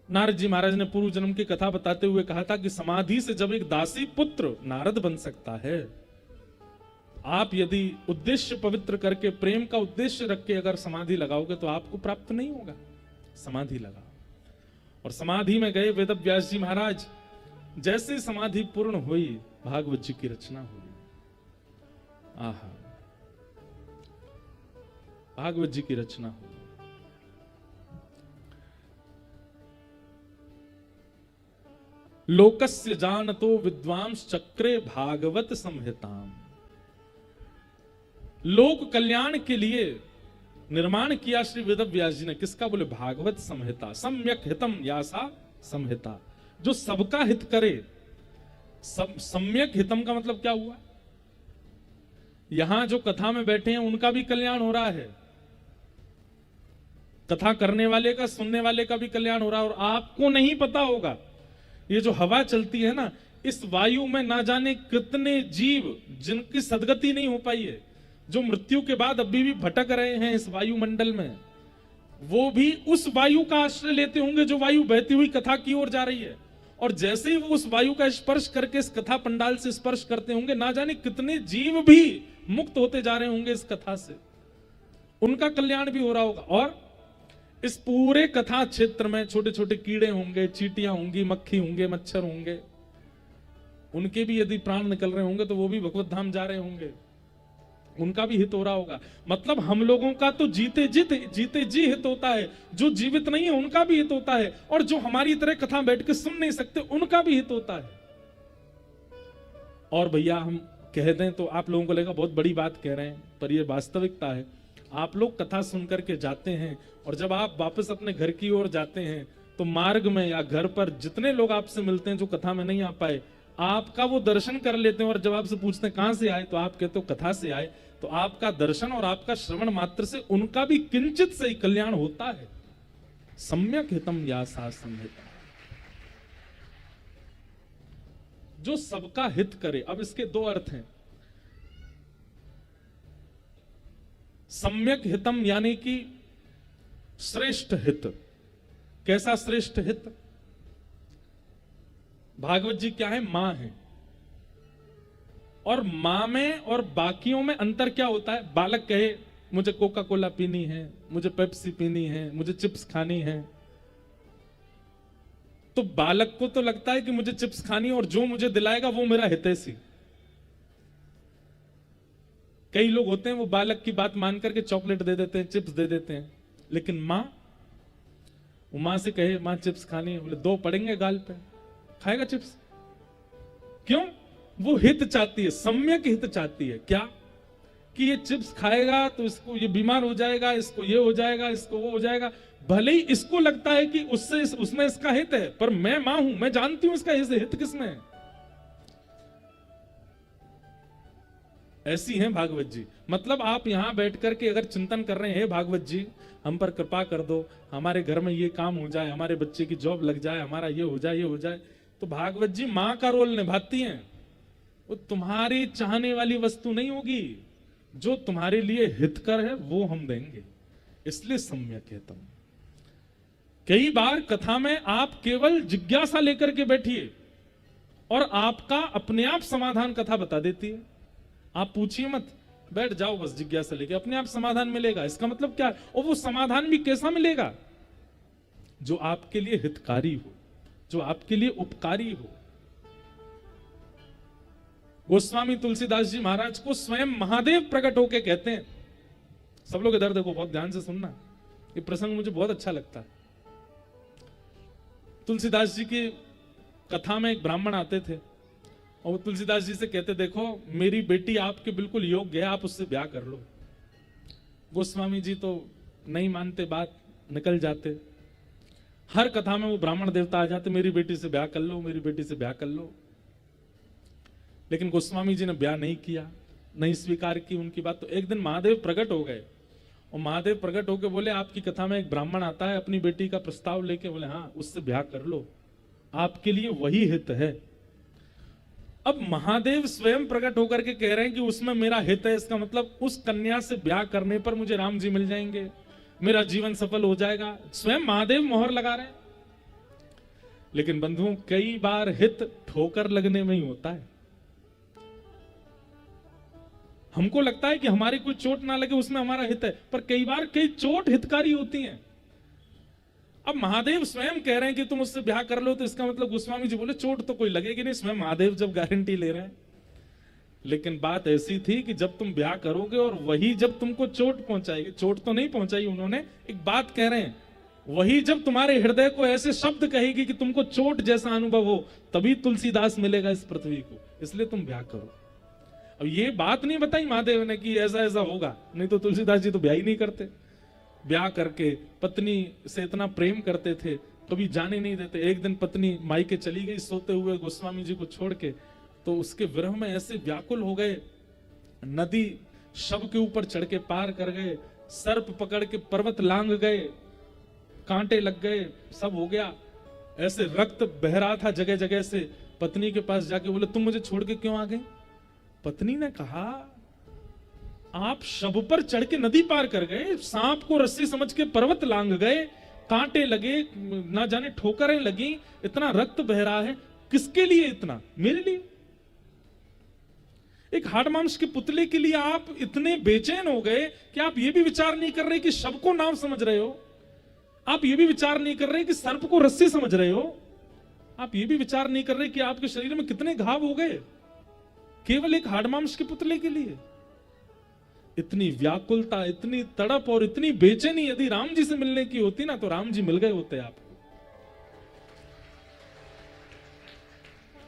नारद जी महाराज ने पूर्व जन्म की कथा बताते हुए कहा था कि समाधि से जब एक दासी पुत्र नारद बन सकता है, आप यदि उद्देश्य पवित्र करके प्रेम का उद्देश्य रख के अगर समाधि लगाओगे तो आपको प्राप्त नहीं होगा। समाधि लगाओ। और समाधि में गए वेद व्यास जी महाराज, जैसे समाधि पूर्ण हुई भागवत जी की रचना हुई। आहा, भागवत जी की रचना हुई। लोकस्य जानतो विद्वांस चक्रे भागवत संहिताम। लोक कल्याण के लिए निर्माण किया श्री वेद व्यास जी ने। किसका? बोले भागवत संहिता। सम्यक हितम यासा संहिता, जो सबका हित करे। सम्यक हितम का मतलब क्या हुआ? यहां जो कथा में बैठे हैं उनका भी कल्याण हो रहा है, कथा करने वाले का, सुनने वाले का भी कल्याण हो रहा है। और आपको नहीं पता होगा, ये जो हवा चलती है ना, इस वायु में ना जाने कितने जीव जिनकी सदगति नहीं हो पाई है, जो मृत्यु के बाद अभी भी भटक रहे हैं इस वायुमंडल में, वो भी उस वायु का आश्रय लेते होंगे जो वायु बहती हुई कथा की ओर जा रही है। और जैसे ही वो उस वायु का स्पर्श करके इस कथा पंडाल से स्पर्श करते होंगे, ना जाने कितने जीव भी मुक्त होते जा रहे होंगे इस कथा से, उनका कल्याण भी हो रहा होगा। और इस पूरे कथा क्षेत्र में छोटे छोटे कीड़े होंगे, चींटियां होंगी, मक्खी होंगे, मच्छर होंगे, उनके भी यदि प्राण निकल रहे होंगे तो वो भी भगवत धाम जा रहे होंगे, उनका भी हित हो रहा होगा। मतलब हम लोगों का तो जीते जी हित होता है, जो जीवित नहीं है उनका भी हित होता है, और जो हमारी तरह कथा बैठ के सुन नहीं सकते उनका भी हित होता है। और भैया हम कह दें तो आप लोगों को लगेगा बहुत बड़ी बात कह रहे हैं, पर यह वास्तविकता है। आप लोग कथा सुन करके जाते हैं और जब आप वापस अपने घर की ओर जाते हैं तो मार्ग में या घर पर जितने लोग आपसे मिलते हैं जो कथा में नहीं आ पाए, आपका वो दर्शन कर लेते हैं। और जब आपसे पूछते हैं कहां से आए, तो आप कहते हो कथा से आए। तो आपका दर्शन और आपका श्रवण मात्र से उनका भी किंचित से ही कल्याण होता है। सम्यक हितम यासा संहिता, जो सबका हित करे। अब इसके दो अर्थ हैं। सम्यक हितम यानी कि श्रेष्ठ हित। कैसा श्रेष्ठ हित? भागवत जी क्या है? मां है। और मां में और बाकियों में अंतर क्या होता है? बालक कहे मुझे कोका कोला पीनी है, मुझे पेप्सी पीनी है, मुझे चिप्स खानी है, तो बालक को तो लगता है कि मुझे चिप्स खानी है और जो मुझे दिलाएगा वो मेरा हितैषी। कई लोग होते हैं वो बालक की बात मान करके चॉकलेट दे देते हैं, चिप्स दे देते हैं। लेकिन मां, वो मां से कहे मां चिप्स खानी है, बोले 2 पड़ेंगे गाल पे, खाएगा चिप्स। क्यों? वो हित चाहती है, सम्यक हित चाहती है। क्या? कि ये चिप्स खाएगा तो इसको ये बीमार हो जाएगा, इसको ये हो जाएगा, इसको वो हो जाएगा। भले ही इसको लगता है कि उससे उसमें इसका हित है, पर मैं मां हूं, मैं जानती हूं इसका हित किसमें है। ऐसी हैं भागवत जी। मतलब आप यहां बैठ करके अगर चिंतन कर रहे हैं, भागवत जी हम पर कृपा कर दो, हमारे घर में ये काम हो जाए, हमारे बच्चे की जॉब लग जाए, हमारा ये हो जाए, ये हो जाए, तो भागवत जी मां का रोल निभाती हैं। वो तुम्हारी चाहने वाली वस्तु नहीं होगी, जो तुम्हारे लिए हितकर है वो हम देंगे। इसलिए सम्यक हेतम। कई बार कथा में आप केवल जिज्ञासा लेकर के बैठिए और आपका अपने आप समाधान कथा बता देती है। आप पूछिए मत, बैठ जाओ बस जिज्ञासा लेके, अपने आप समाधान मिलेगा। इसका मतलब क्या है? और वो समाधान भी कैसा मिलेगा? जो आपके लिए हितकारी हो, जो आपके लिए उपकारी हो। गोस्वामी तुलसीदास जी महाराज को स्वयं महादेव प्रकट होके कहते हैं। सब लोग इधर देखो, बहुत ध्यान से सुनना, ये प्रसंग मुझे बहुत अच्छा लगता है। तुलसीदास जी की कथा में एक ब्राह्मण आते थे और वो तुलसीदास जी से कहते, देखो मेरी बेटी आपके बिल्कुल योग्य है, आप उससे ब्याह कर लो। गोस्वामी जी तो नहीं मानते, बात निकल जाते। हर कथा में वो ब्राह्मण देवता आ जाते, मेरी बेटी से ब्याह कर लो, मेरी बेटी से ब्याह कर लो। लेकिन गोस्वामी जी ने ब्याह नहीं किया, नहीं स्वीकार की उनकी बात। तो एक दिन महादेव प्रकट हो गए और महादेव प्रकट होकर बोले, आपकी कथा में एक ब्राह्मण आता है अपनी बेटी का प्रस्ताव लेके, बोले हाँ उससे ब्याह कर लो, आपके लिए वही हित है। अब महादेव स्वयं प्रकट होकर के कह रहे हैं कि उसमें मेरा हित है, इसका मतलब उस कन्या से ब्याह करने पर मुझे राम जी मिल जाएंगे, मेरा जीवन सफल हो जाएगा। स्वयं महादेव मोहर लगा रहे हैं। लेकिन बंधुओं, कई बार हित ठोकर लगने में ही होता है। हमको लगता है कि हमारी कोई चोट ना लगे उसमें हमारा हित है, पर कई बार कई चोट हितकारी होती हैं। अब महादेव स्वयं कह रहे हैं कि तुम उससे ब्याह कर लो, तो इसका मतलब गोस्वामी जी बोले चोट तो कोई लगेगी नहीं, स्वयं महादेव जब गारंटी ले रहे हैं। लेकिन बात ऐसी थी कि जब तुम ब्याह करोगे और वही जब तुमको चोट पहुंचाएगी, चोट तो नहीं पहुंचाई उन्होंने, एक बात कह रहे हैं, वही जब तुम्हारे हृदय को ऐसे शब्द कहेगी कि तुमको चोट जैसा अनुभव हो, तभी तुलसीदास मिलेगा इस पृथ्वी को, इसलिए तुम ब्याह करो। अब ये बात नहीं बताई महादेव ने कि ऐसा ऐसा होगा, नहीं तो तुलसीदास जी तो ब्याह ही नहीं करते। ब्याह करके पत्नी से इतना प्रेम करते थे, कभी जाने नहीं देते। एक दिन पत्नी मायके चली गई सोते हुए गोस्वामी जी को छोड़ के, तो उसके विरह में ऐसे व्याकुल हो गए, नदी शव के ऊपर चढ़ के पार कर गए, सर्प पकड़ के पर्वत लांग गए, कांटे लग गए, सब हो गया, ऐसे रक्त बह रहा था जगह जगह से। पत्नी के पास जाके बोले, तुम मुझे छोड़ के क्यों आ गए? पत्नी ने कहा, आप शव पर चढ़ के नदी पार कर गए, सांप को रस्सी समझ के पर्वत लांग गए, कांटे लगे, ना जाने ठोकरें लगी, इतना रक्त बह रहा है, किसके लिए इतना? मेरे लिए। एक हाड़ मांस के पुतले के लिए आप इतने बेचैन हो गए कि आप ये भी विचार नहीं कर रहे कि शव को नाव समझ रहे हो, आप ये भी विचार नहीं कर रहे कि सर्प को रस्सी समझ रहे हो, आप ये भी विचार नहीं कर रहे कि आपके शरीर में कितने घाव हो गए केवल एक हाड़ मांस के पुतले के लिए। इतनी व्याकुलता, इतनी तड़प और इतनी बेचैनी यदि राम जी से मिलने की होती ना, तो राम जी मिल गए होते आपको।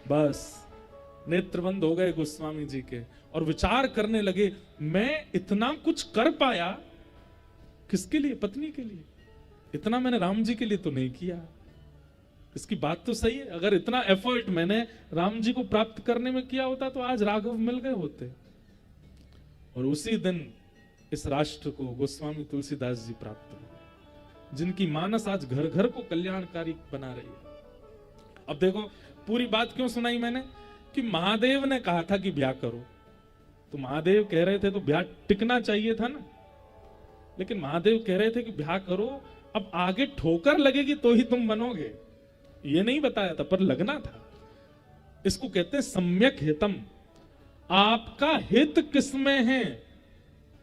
बस नेत्र बंद हो गए गोस्वामी जी के और विचार करने लगे, मैं इतना कुछ कर पाया किसके लिए? पत्नी के लिए। इतना मैंने राम जी के लिए तो नहीं किया। इसकी बात तो सही है, अगर इतना एफर्ट मैंने राम जी को प्राप्त करने में किया होता तो आज राघव मिल गए होते। और उसी दिन इस राष्ट्र को गोस्वामी तुलसीदास जी प्राप्त हुए, जिनकी मानस आज घर घर को कल्याणकारी बना रही है। अब देखो पूरी बात क्यों सुनाई मैंने, कि महादेव ने कहा था कि ब्याह करो, तो महादेव कह रहे थे तो ब्याह टिकना चाहिए था ना। लेकिन महादेव कह रहे थे कि ब्याह करो, अब आगे ठोकर लगेगी तो ही तुम बनोगे, ये नहीं बताया था, पर लगना था। इसको कहते हैं सम्यक हितम। आपका हित किसमें है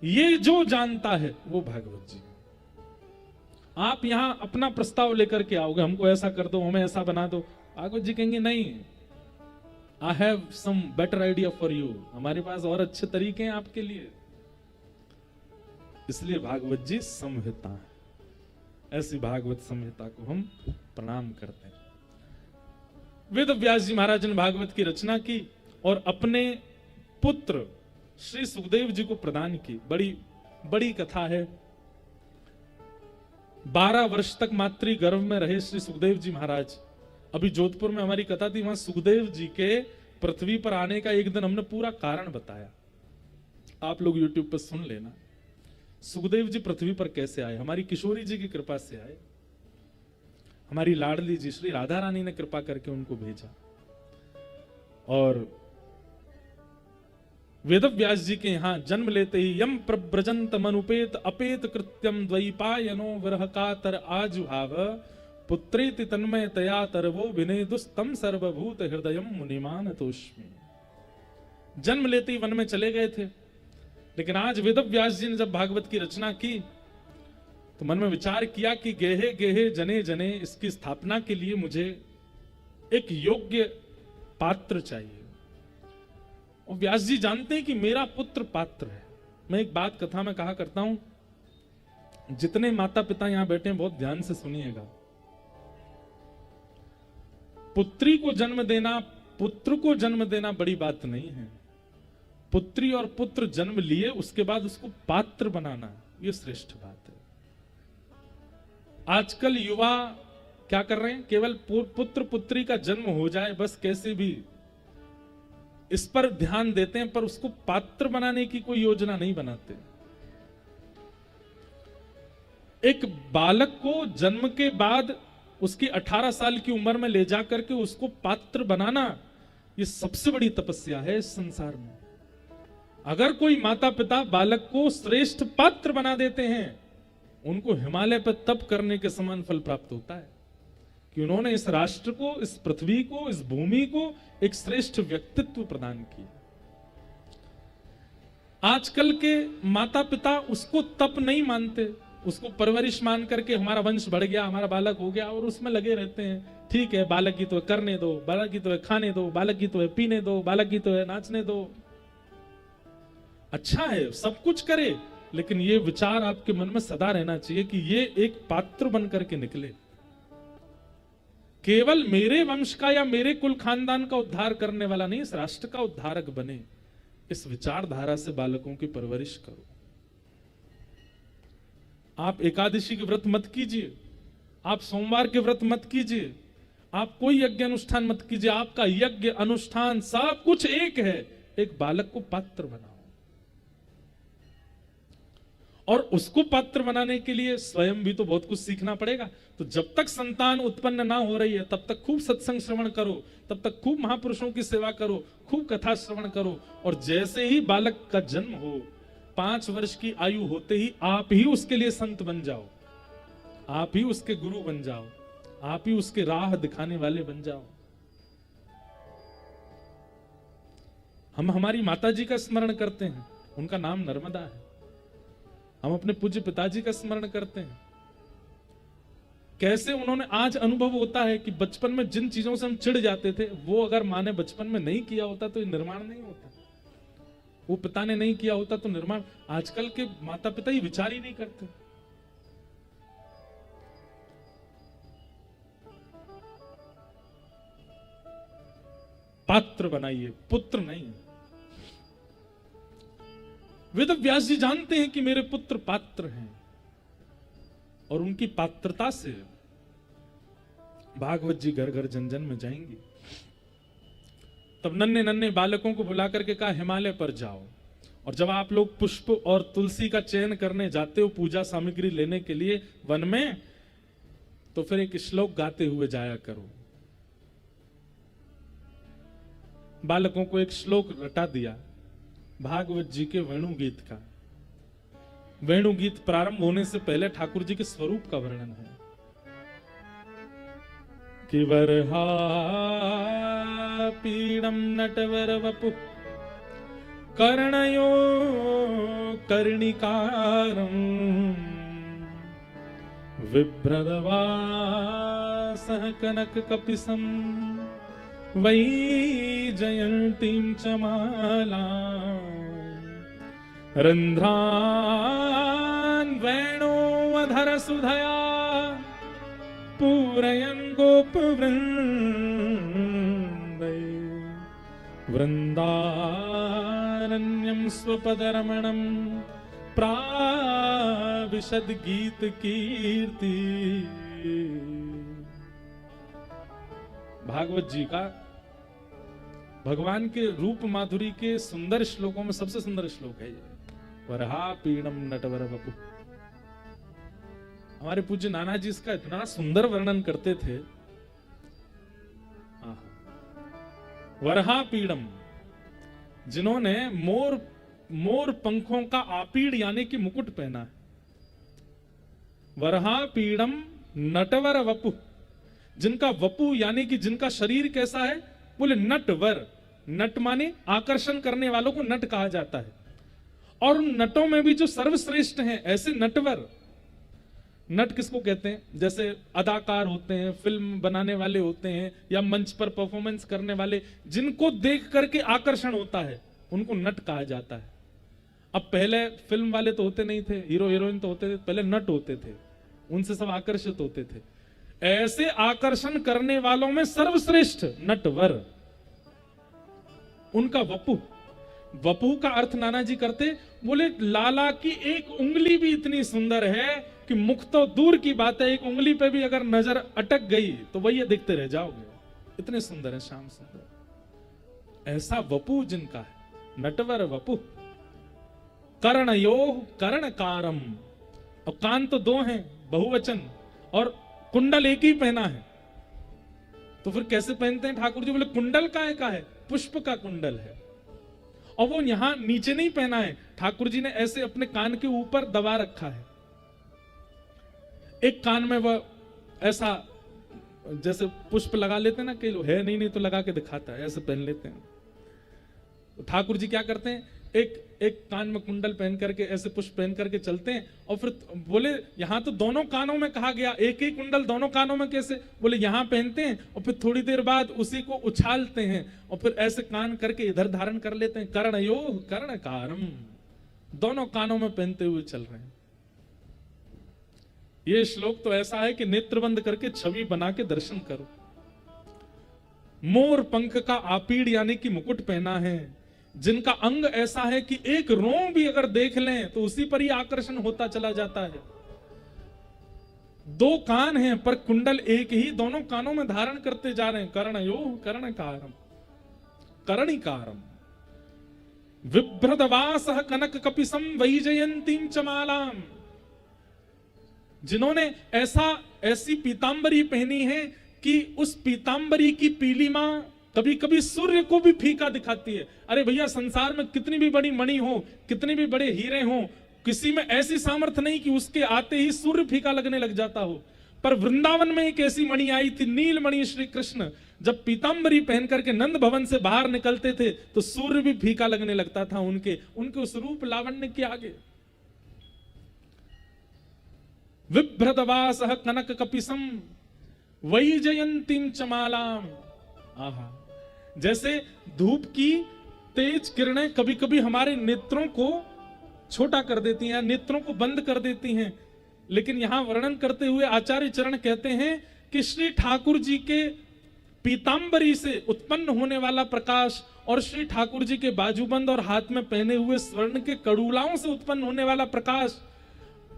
ये जो जानता है वो भागवत जी। आप यहां अपना प्रस्ताव लेकर के आओगे, हमको ऐसा कर दो, हमें ऐसा बना दो, भागवत जी कहेंगे नहीं, I have some better idea for you, हमारे पास और अच्छे तरीके हैं आपके लिए। इसलिए भागवत जी संहिता है, ऐसी भागवत संहिता को हम प्रणाम करते हैं। वेद व्यास जी महाराज ने भागवत की रचना की और अपने पुत्र श्री सुखदेव जी को प्रदान की। बड़ी बड़ी कथा है। 12 वर्ष तक मातृ गर्भ में रहे श्री सुखदेव जी महाराज। अभी जोधपुर में हमारी कथा थी, वहां सुखदेव जी के पृथ्वी पर आने का एक दिन हमने पूरा कारण बताया, आप लोग YouTube पर सुन लेना। सुखदेव जी पृथ्वी पर कैसे आए? हमारी किशोरी जी की कृपा से आए। हमारी लाडली जी श्री राधा रानी ने कृपा करके उनको भेजा। और वेदव्यास जी के यहां जन्म लेते ही यम प्रव्रजंत मनुपेत अपेत कृत्यम द्वैपायनो विरह कातर आजुहाव पुत्रेति तन्मय तया तरवो विनेदुस्तम सर्वभूत हृदयम मुनिमान तोष्मी। जन्म लेते ही वन में चले गए थे, लेकिन आज वेदव्यास जी ने जब भागवत की रचना की तो मन में विचार किया कि गेहे गेहे जने जने, इसकी स्थापना के लिए मुझे एक योग्य पात्र चाहिए। और व्यास जी जानते हैं कि मेरा पुत्र पात्र है। मैं एक बात कथा में कहा करता हूं, जितने माता पिता यहां बैठे हैं बहुत ध्यान से सुनिएगा। पुत्री को जन्म देना, पुत्र को जन्म देना बड़ी बात नहीं है। पुत्री और पुत्र जन्म लिए उसके बाद उसको पात्र बनाना, यह श्रेष्ठ बात है। आजकल युवा क्या कर रहे हैं? केवल पुत्र पुत्री का जन्म हो जाए बस, कैसे भी इस पर ध्यान देते हैं, पर उसको पात्र बनाने की कोई योजना नहीं बनाते। एक बालक को जन्म के बाद उसकी 18 साल की उम्र में ले जाकर के उसको पात्र बनाना, यह सबसे बड़ी तपस्या है इस संसार में। अगर कोई माता पिता बालक को श्रेष्ठ पात्र बना देते हैं, उनको हिमालय पर तप करने के समान फल प्राप्त होता है कि उन्होंने इस राष्ट्र को, इस पृथ्वी को, इस भूमि को एक श्रेष्ठ व्यक्तित्व प्रदान किया। आजकल के माता पिता उसको तप नहीं मानते, उसको परवरिश मान करके हमारा वंश बढ़ गया, हमारा बालक हो गया, और उसमें लगे रहते हैं। ठीक है, बालक की तो करने दो, बालक की तो खाने दो, बालक की तो पीने दो, बालक की तो नाचने दो। अच्छा है, सब कुछ करे, लेकिन ये विचार आपके मन में सदा रहना चाहिए कि ये एक पात्र बन करके निकले। केवल मेरे वंश का या मेरे कुल खानदान का उद्धार करने वाला नहीं, इस राष्ट्र का उद्धारक बने। इस विचारधारा से बालकों की परवरिश करो। आप एकादशी के व्रत मत कीजिए, आप सोमवार के व्रत मत कीजिए, आप कोई यज्ञ अनुष्ठान मत कीजिए। आपका यज्ञ अनुष्ठान सब कुछ एक है, एक बालक को पात्र बनाओ। और उसको पात्र बनाने के लिए स्वयं भी तो बहुत कुछ सीखना पड़ेगा। तो जब तक संतान उत्पन्न ना हो रही है तब तक खूब सत्संग श्रवण करो, तब तक खूब महापुरुषों की सेवा करो, खूब कथा श्रवण करो। और जैसे ही बालक का जन्म हो, 5 वर्ष की आयु होते ही आप ही उसके लिए संत बन जाओ, आप ही उसके गुरु बन जाओ, आप ही उसके राह दिखाने वाले बन जाओ। हम हमारी माता जी का स्मरण करते हैं, उनका नाम नर्मदा है। हम अपने पूज्य पिताजी का स्मरण करते हैं, कैसे उन्होंने, आज अनुभव होता है कि बचपन में जिन चीजों से हम चिढ़ जाते थे, वो अगर माँ ने बचपन में नहीं किया होता तो ये निर्माण नहीं होता, वो पिता ने नहीं किया होता तो निर्माण। आजकल के माता पिता ही विचार ही नहीं करते। पात्र बनाइए, पुत्र नहीं। वेदव्यास जी जानते हैं कि मेरे पुत्र पात्र हैं, और उनकी पात्रता से भागवत जी घर घर जन जन में जाएंगी। तब नन्हे नन्हे बालकों को बुला करके कहा, हिमालय पर जाओ, और जब आप लोग पुष्प और तुलसी का चयन करने जाते हो पूजा सामग्री लेने के लिए वन में, तो फिर एक श्लोक गाते हुए जाया करो। बालकों को एक श्लोक रटा दिया भागवत जी के वेणु गीत का। वेणु गीत प्रारंभ होने से पहले ठाकुर जी के स्वरूप का वर्णन है कि वरहा पीड़म नटवर वपु कर्णयो कर्णिकारं विभ्रदवासः कनक कपिसं वै जयंतीं च मालां रंध्रान् वेणोऽधर सुधया पूरयन् गोपवृन्दै वृन्दारण्यं अनन्यं स्वपदरमणं प्राविशद गीत कीर्ति। भागवत जी का भगवान के रूप माधुरी के सुंदर श्लोकों में सबसे सुंदर श्लोक है ये, वरहा पीड़म नटवर वपु। हमारे पूज्य नाना जी इसका इतना सुंदर वर्णन करते थे। वरहा पीड़म, जिन्होंने मोर पंखों का आपीड़ यानी कि मुकुट पहना है। वरहा पीड़म नटवर वपु, जिनका वपु यानी कि जिनका शरीर कैसा है, बोले नटवर। नट माने आकर्षण करने वालों को नट कहा जाता है। और उन नटों में भी जो सर्वश्रेष्ठ हैं ऐसे नटवर। नट किसको कहते हैं? जैसे अदाकार होते हैं, फिल्म बनाने वाले होते हैं, या मंच पर परफॉर्मेंस करने वाले, जिनको देख करके आकर्षण होता है उनको नट कहा जाता है। अब पहले फिल्म वाले तो होते नहीं थे, हीरो हीरोइन तो होते थे, पहले नट होते थे, उनसे सब आकर्षित होते थे। ऐसे आकर्षण करने वालों में सर्वश्रेष्ठ नटवर, उनका वपु। वपु का अर्थ नाना जी करते, बोले लाला की एक उंगली भी इतनी सुंदर है कि मुख तो दूर की बात है, एक उंगली पे भी अगर नजर अटक गई तो वही दिखते रह जाओगे, इतने सुंदर है श्याम सुंदर। ऐसा वपु जिनका है, नटवर वपु। कर्णयो कर्णकारम, और कान तो दो हैं, बहुवचन, और कुंडल एक ही पहना है। तो फिर कैसे पहनते हैं ठाकुर जी? बोले कुंडल काहे का है? पुष्प का कुंडल है। और वो यहां नीचे नहीं पहना है, ठाकुर जी ने ऐसे अपने कान के ऊपर दबा रखा है। एक कान में वह ऐसा जैसे पुष्प लगा लेते हैं ना, कई लोग है नहीं तो लगा के दिखाता है, ऐसे पहन लेते हैं। तो ठाकुर जी क्या करते हैं, एक कान में कुंडल पहन करके ऐसे पुष्प पहन करके चलते हैं। और फिर बोले यहां तो दोनों कानों में कहा गया, एक ही कुंडल दोनों कानों में कैसे? बोले यहां पहनते हैं और फिर थोड़ी देर बाद उसी को उछालते हैं और फिर ऐसे कान करके इधर धारण कर लेते हैं। कर्णयो कर्णकारम, दोनों कानों में पहनते हुए चल रहे हैं। ये श्लोक तो ऐसा है कि नेत्र बंद करके छवि बना के दर्शन करो। मोर पंख का आपीड़ यानी कि मुकुट पहना है, जिनका अंग ऐसा है कि एक रों भी अगर देख लें तो उसी पर ही आकर्षण होता चला जाता है। दो कान हैं पर कुंडल एक ही, दोनों कानों में धारण करते जा रहे हैं। कर्णयो कर्णकारम कर्णिकारम, विभ्रदवासः कनक कपिसम वैजयंतीं च मालाम, जिन्होंने ऐसी पीतांबरी पहनी है कि उस पीतांबरी की पीलिमा कभी कभी सूर्य को भी फीका दिखाती है। अरे भैया, संसार में कितनी भी बड़ी मणि हो, कितनी भी बड़े हीरे हो, किसी में ऐसी सामर्थ्य नहीं कि उसके आते ही सूर्य फीका लगने लग जाता हो। पर वृंदावन में एक ऐसी मणि आई थी, नीलमणि। श्री कृष्ण जब पीतांबरी पहन करके नंद भवन से बाहर निकलते थे तो सूर्य भी फीका लगने लगता था उनके उस रूप लावण्य के आगे। विभ्रदवासः कनक कपिसम वैजयंतीं च मालाम। आहा, जैसे धूप की तेज किरणें कभी कभी हमारे नेत्रों को छोटा कर देती हैं, नेत्रों को बंद कर देती हैं, लेकिन यहां वर्णन करते हुए आचार्य चरण कहते हैं कि श्री ठाकुर जी के पीतांबरी से उत्पन्न होने वाला प्रकाश और श्री ठाकुर जी के बाजूबंद और हाथ में पहने हुए स्वर्ण के कड़ूलाओं से उत्पन्न होने वाला प्रकाश,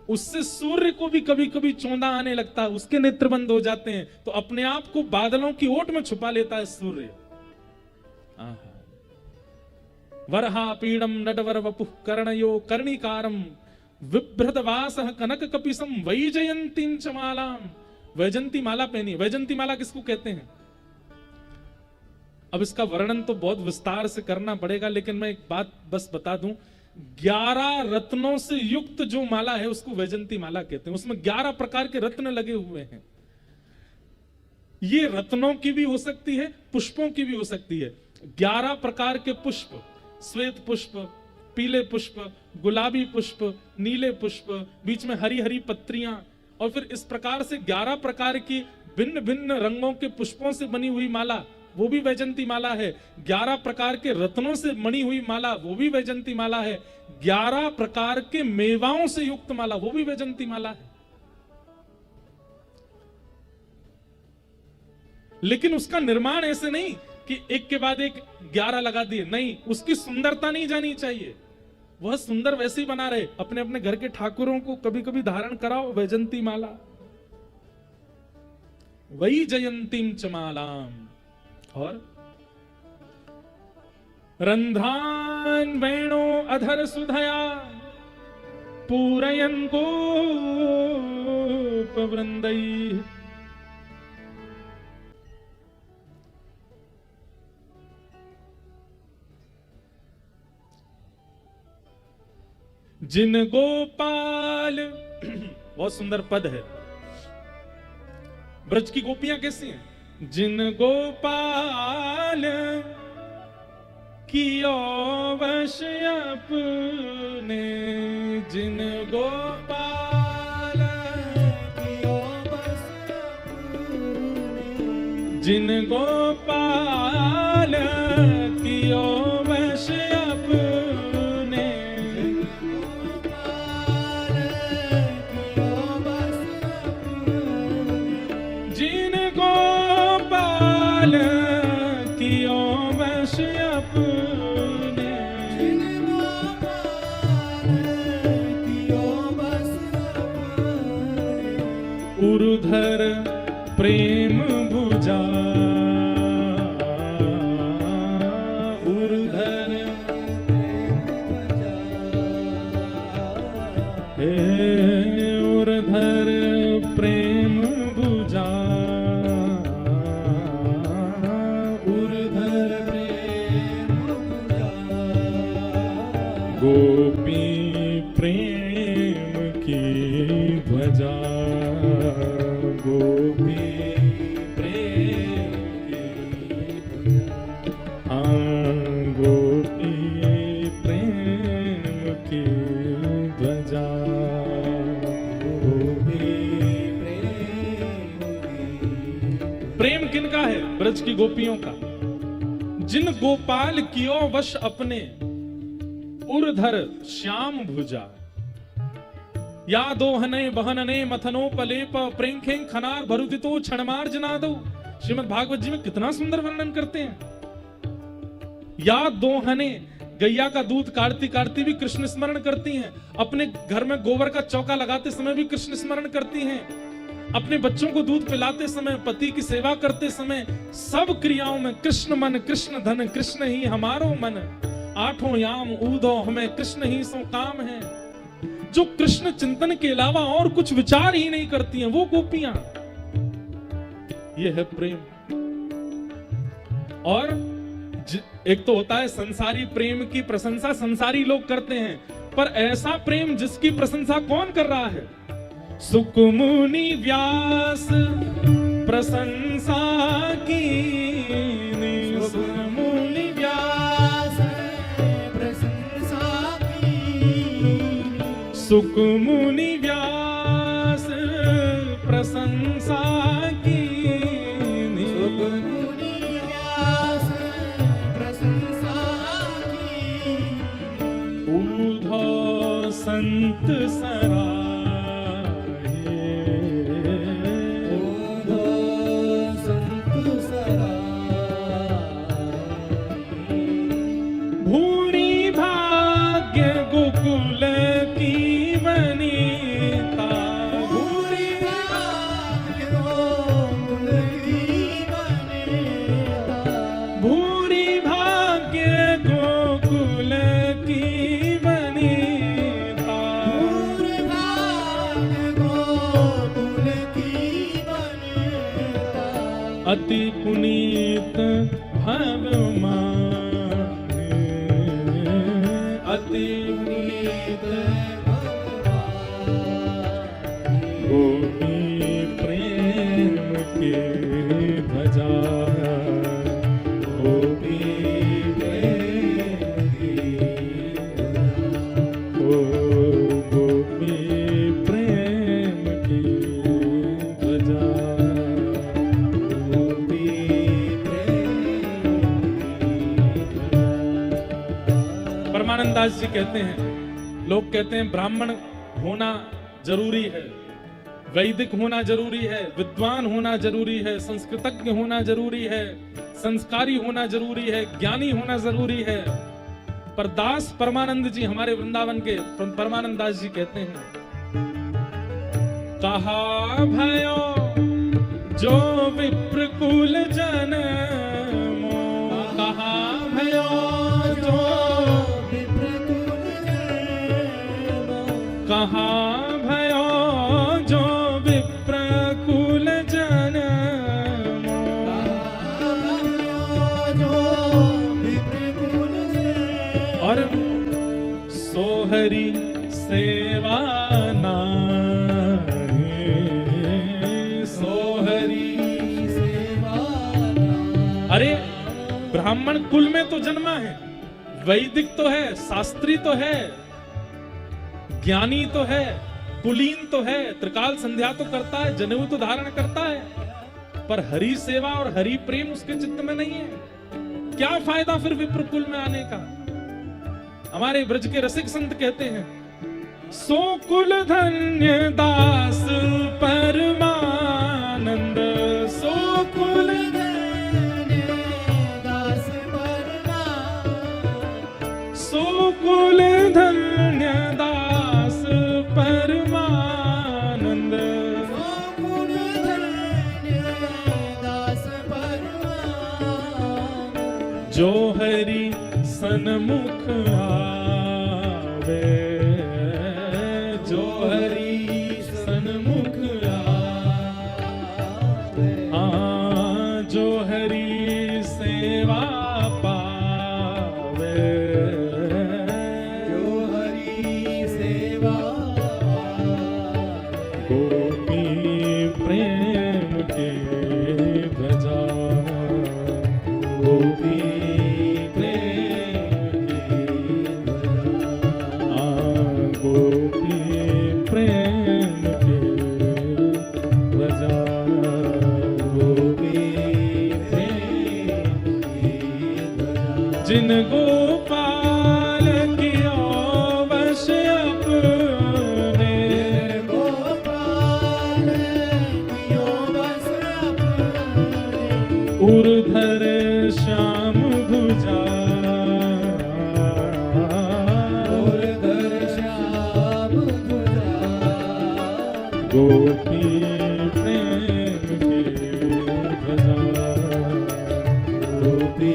उससे सूर्य को भी कभी कभी चौंधा आने लगता है, उसके नेत्र बंद हो जाते हैं, तो अपने आप को बादलों की ओट में छुपा लेता है सूर्य। वरहा पीड़म नटवर वपुः कर्णयो कर्णिकारम विभ्रदवासः कनक कपिसम वैजयंतीं च मालाम। वैजंती माला पहनी। वैजंती माला किसको कहते हैं? अब इसका वर्णन तो बहुत विस्तार से करना पड़ेगा, लेकिन मैं एक बात बस बता दूं, 11 रत्नों से युक्त जो माला है उसको वैजंती माला कहते हैं। उसमें 11 प्रकार के रत्न लगे हुए हैं। ये रत्नों की भी हो सकती है, पुष्पों की भी हो सकती है। 11 प्रकार के पुष्प, श्वेत पुष्प, पीले पुष्प, गुलाबी पुष्प, नीले पुष्प, बीच में हरी हरी पत्रियां, और फिर इस प्रकार से 11 प्रकार की भिन्न भिन्न रंगों के पुष्पों से बनी हुई माला, वो भी वैजंती माला है। 11 प्रकार के रत्नों से बनी हुई माला, वो भी वैजंती माला है। 11 प्रकार के मेवाओं से युक्त माला, वो भी वैजंती माला है। लेकिन उसका निर्माण ऐसे नहीं कि एक के बाद एक 11 लगा दिए, नहीं, उसकी सुंदरता नहीं जानी चाहिए। वह सुंदर वैसे ही बना रहे। अपने अपने घर के ठाकुरों को कभी कभी धारण कराओ वैजंती माला, वही जयंतीम च मालाम। और रंध्रान वेणो अधर सुधया पूरयन गोपवृंदैः। जिन गोपाल बहुत सुंदर पद है। ब्रज की गोपियां कैसी हैं? जिन गोपाल कियो वश अपने, जिन गोपाल कियो वश अपने, जिन गोपाल कियो वश अपने, जिन गोपाल कियो वश अपने, जिन गोपाल कियो वश अपने, उर्धर प्रेम भुजा, उर्धर उर्धर प्रेम भुजा, उर्धर प्रेम भुजा, गोपी प्रेम की ध्वजा, गोपी प्रेम की ध्वजा, गोपी प्रेम की ध्वजा, गोपी प्रेम किनका है? ब्रज की गोपियों का। जिन गोपाल कियो वश अपने, उर्धर श्याम भुजा, या दोहने बहनने मथनोपलेप प्रेंखें खनार भरुदितो क्षणमार्जनादो। श्रीमद् भागवत जी में कितना सुंदर वर्णन करते हैं। या दोहने, गैया का दूध काढ़ती काढ़ती भी कृष्ण स्मरण करती हैं। अपने घर में गोबर का चौका लगाते समय भी कृष्ण स्मरण करती हैं। अपने बच्चों को दूध पिलाते समय, पति की सेवा करते समय, सब क्रियाओं में कृष्ण मन, कृष्ण धन, कृष्ण ही हमारो मन, आठों याम ऊधो हमें कृष्ण ही सो काम है। जो कृष्ण चिंतन के अलावा और कुछ विचार ही नहीं करती हैं, वो गोपियां। ये है प्रेम। और एक तो होता है संसारी प्रेम की प्रशंसा संसारी लोग करते हैं, पर ऐसा प्रेम जिसकी प्रशंसा कौन कर रहा है? सुकुमुनि व्यास प्रशंसा की, सुकुमुनि व्यास प्रशंसा की, सुकुमुनि व्यास प्रशंसा की, सुकुमुनि व्यास प्रशंसा की, ऊधो संत सराहे, ऊधो संत सराहे, भूरि भाग्य गोकुल की वनिता, भूरि भाग्य गोकुल की वनिता, भूरि भाग्य गोकुल की वनिता, भूरि भाग्य गोकुल की वनिता, अति पुनीत भगवान, अति पुनीत भगवान, गोपी प्रेम की ध्वजा, गोपी प्रेम की ध्वजा, ओ गोपी प्रेम की ध्वजा, गोपी प्रेम की ध्वजा। परमानंद दास जी कहते हैं, लोग कहते हैं ब्राह्मण होना जरूरी है, वैदिक होना जरूरी है, विद्वान होना जरूरी है, संस्कृतज्ञ होना जरूरी है, संस्कारी होना जरूरी है, ज्ञानी होना जरूरी है। पर दास परमानंद जी, हमारे वृंदावन के परमानंद दास जी कहते हैं, कहा भयो जो विप्रकुल जन्मो, कहा भयो जो विप्रकुल जन्मो, कहा भयो जो विप्रकुल जन्मो, जो विप्रकुल जन्मो, और सोहरी सेवा अरे ब्राह्मण कुल में तो जन्मा है, वैदिक तो है, शास्त्री तो है, ज्ञानी तो है, कुलीन तो है, त्रिकाल संध्या तो करता है, जनेऊ तो धारण करता है, पर हरि सेवा और हरि प्रेम उसके चित्त में नहीं है। क्या फायदा फिर विप्रकुल में आने का। हमारे ब्रज के रसिक संत कहते हैं, सो कुल धन्य दास परमानंद, सो कुल कुल धन्य दास परमानंद, कुल धन्य दास परमानंद, जो हरि सन्मुख आवे, जो हरि सन्मुख आवे, जो हरि सेवा जिन गोपाल कियो वश अपने, गोपाल कियो वश अपने, उर्धर श्याम भुजा, उर्धर श्याम भुजा, गोपी प्रेम की भजा, गोपी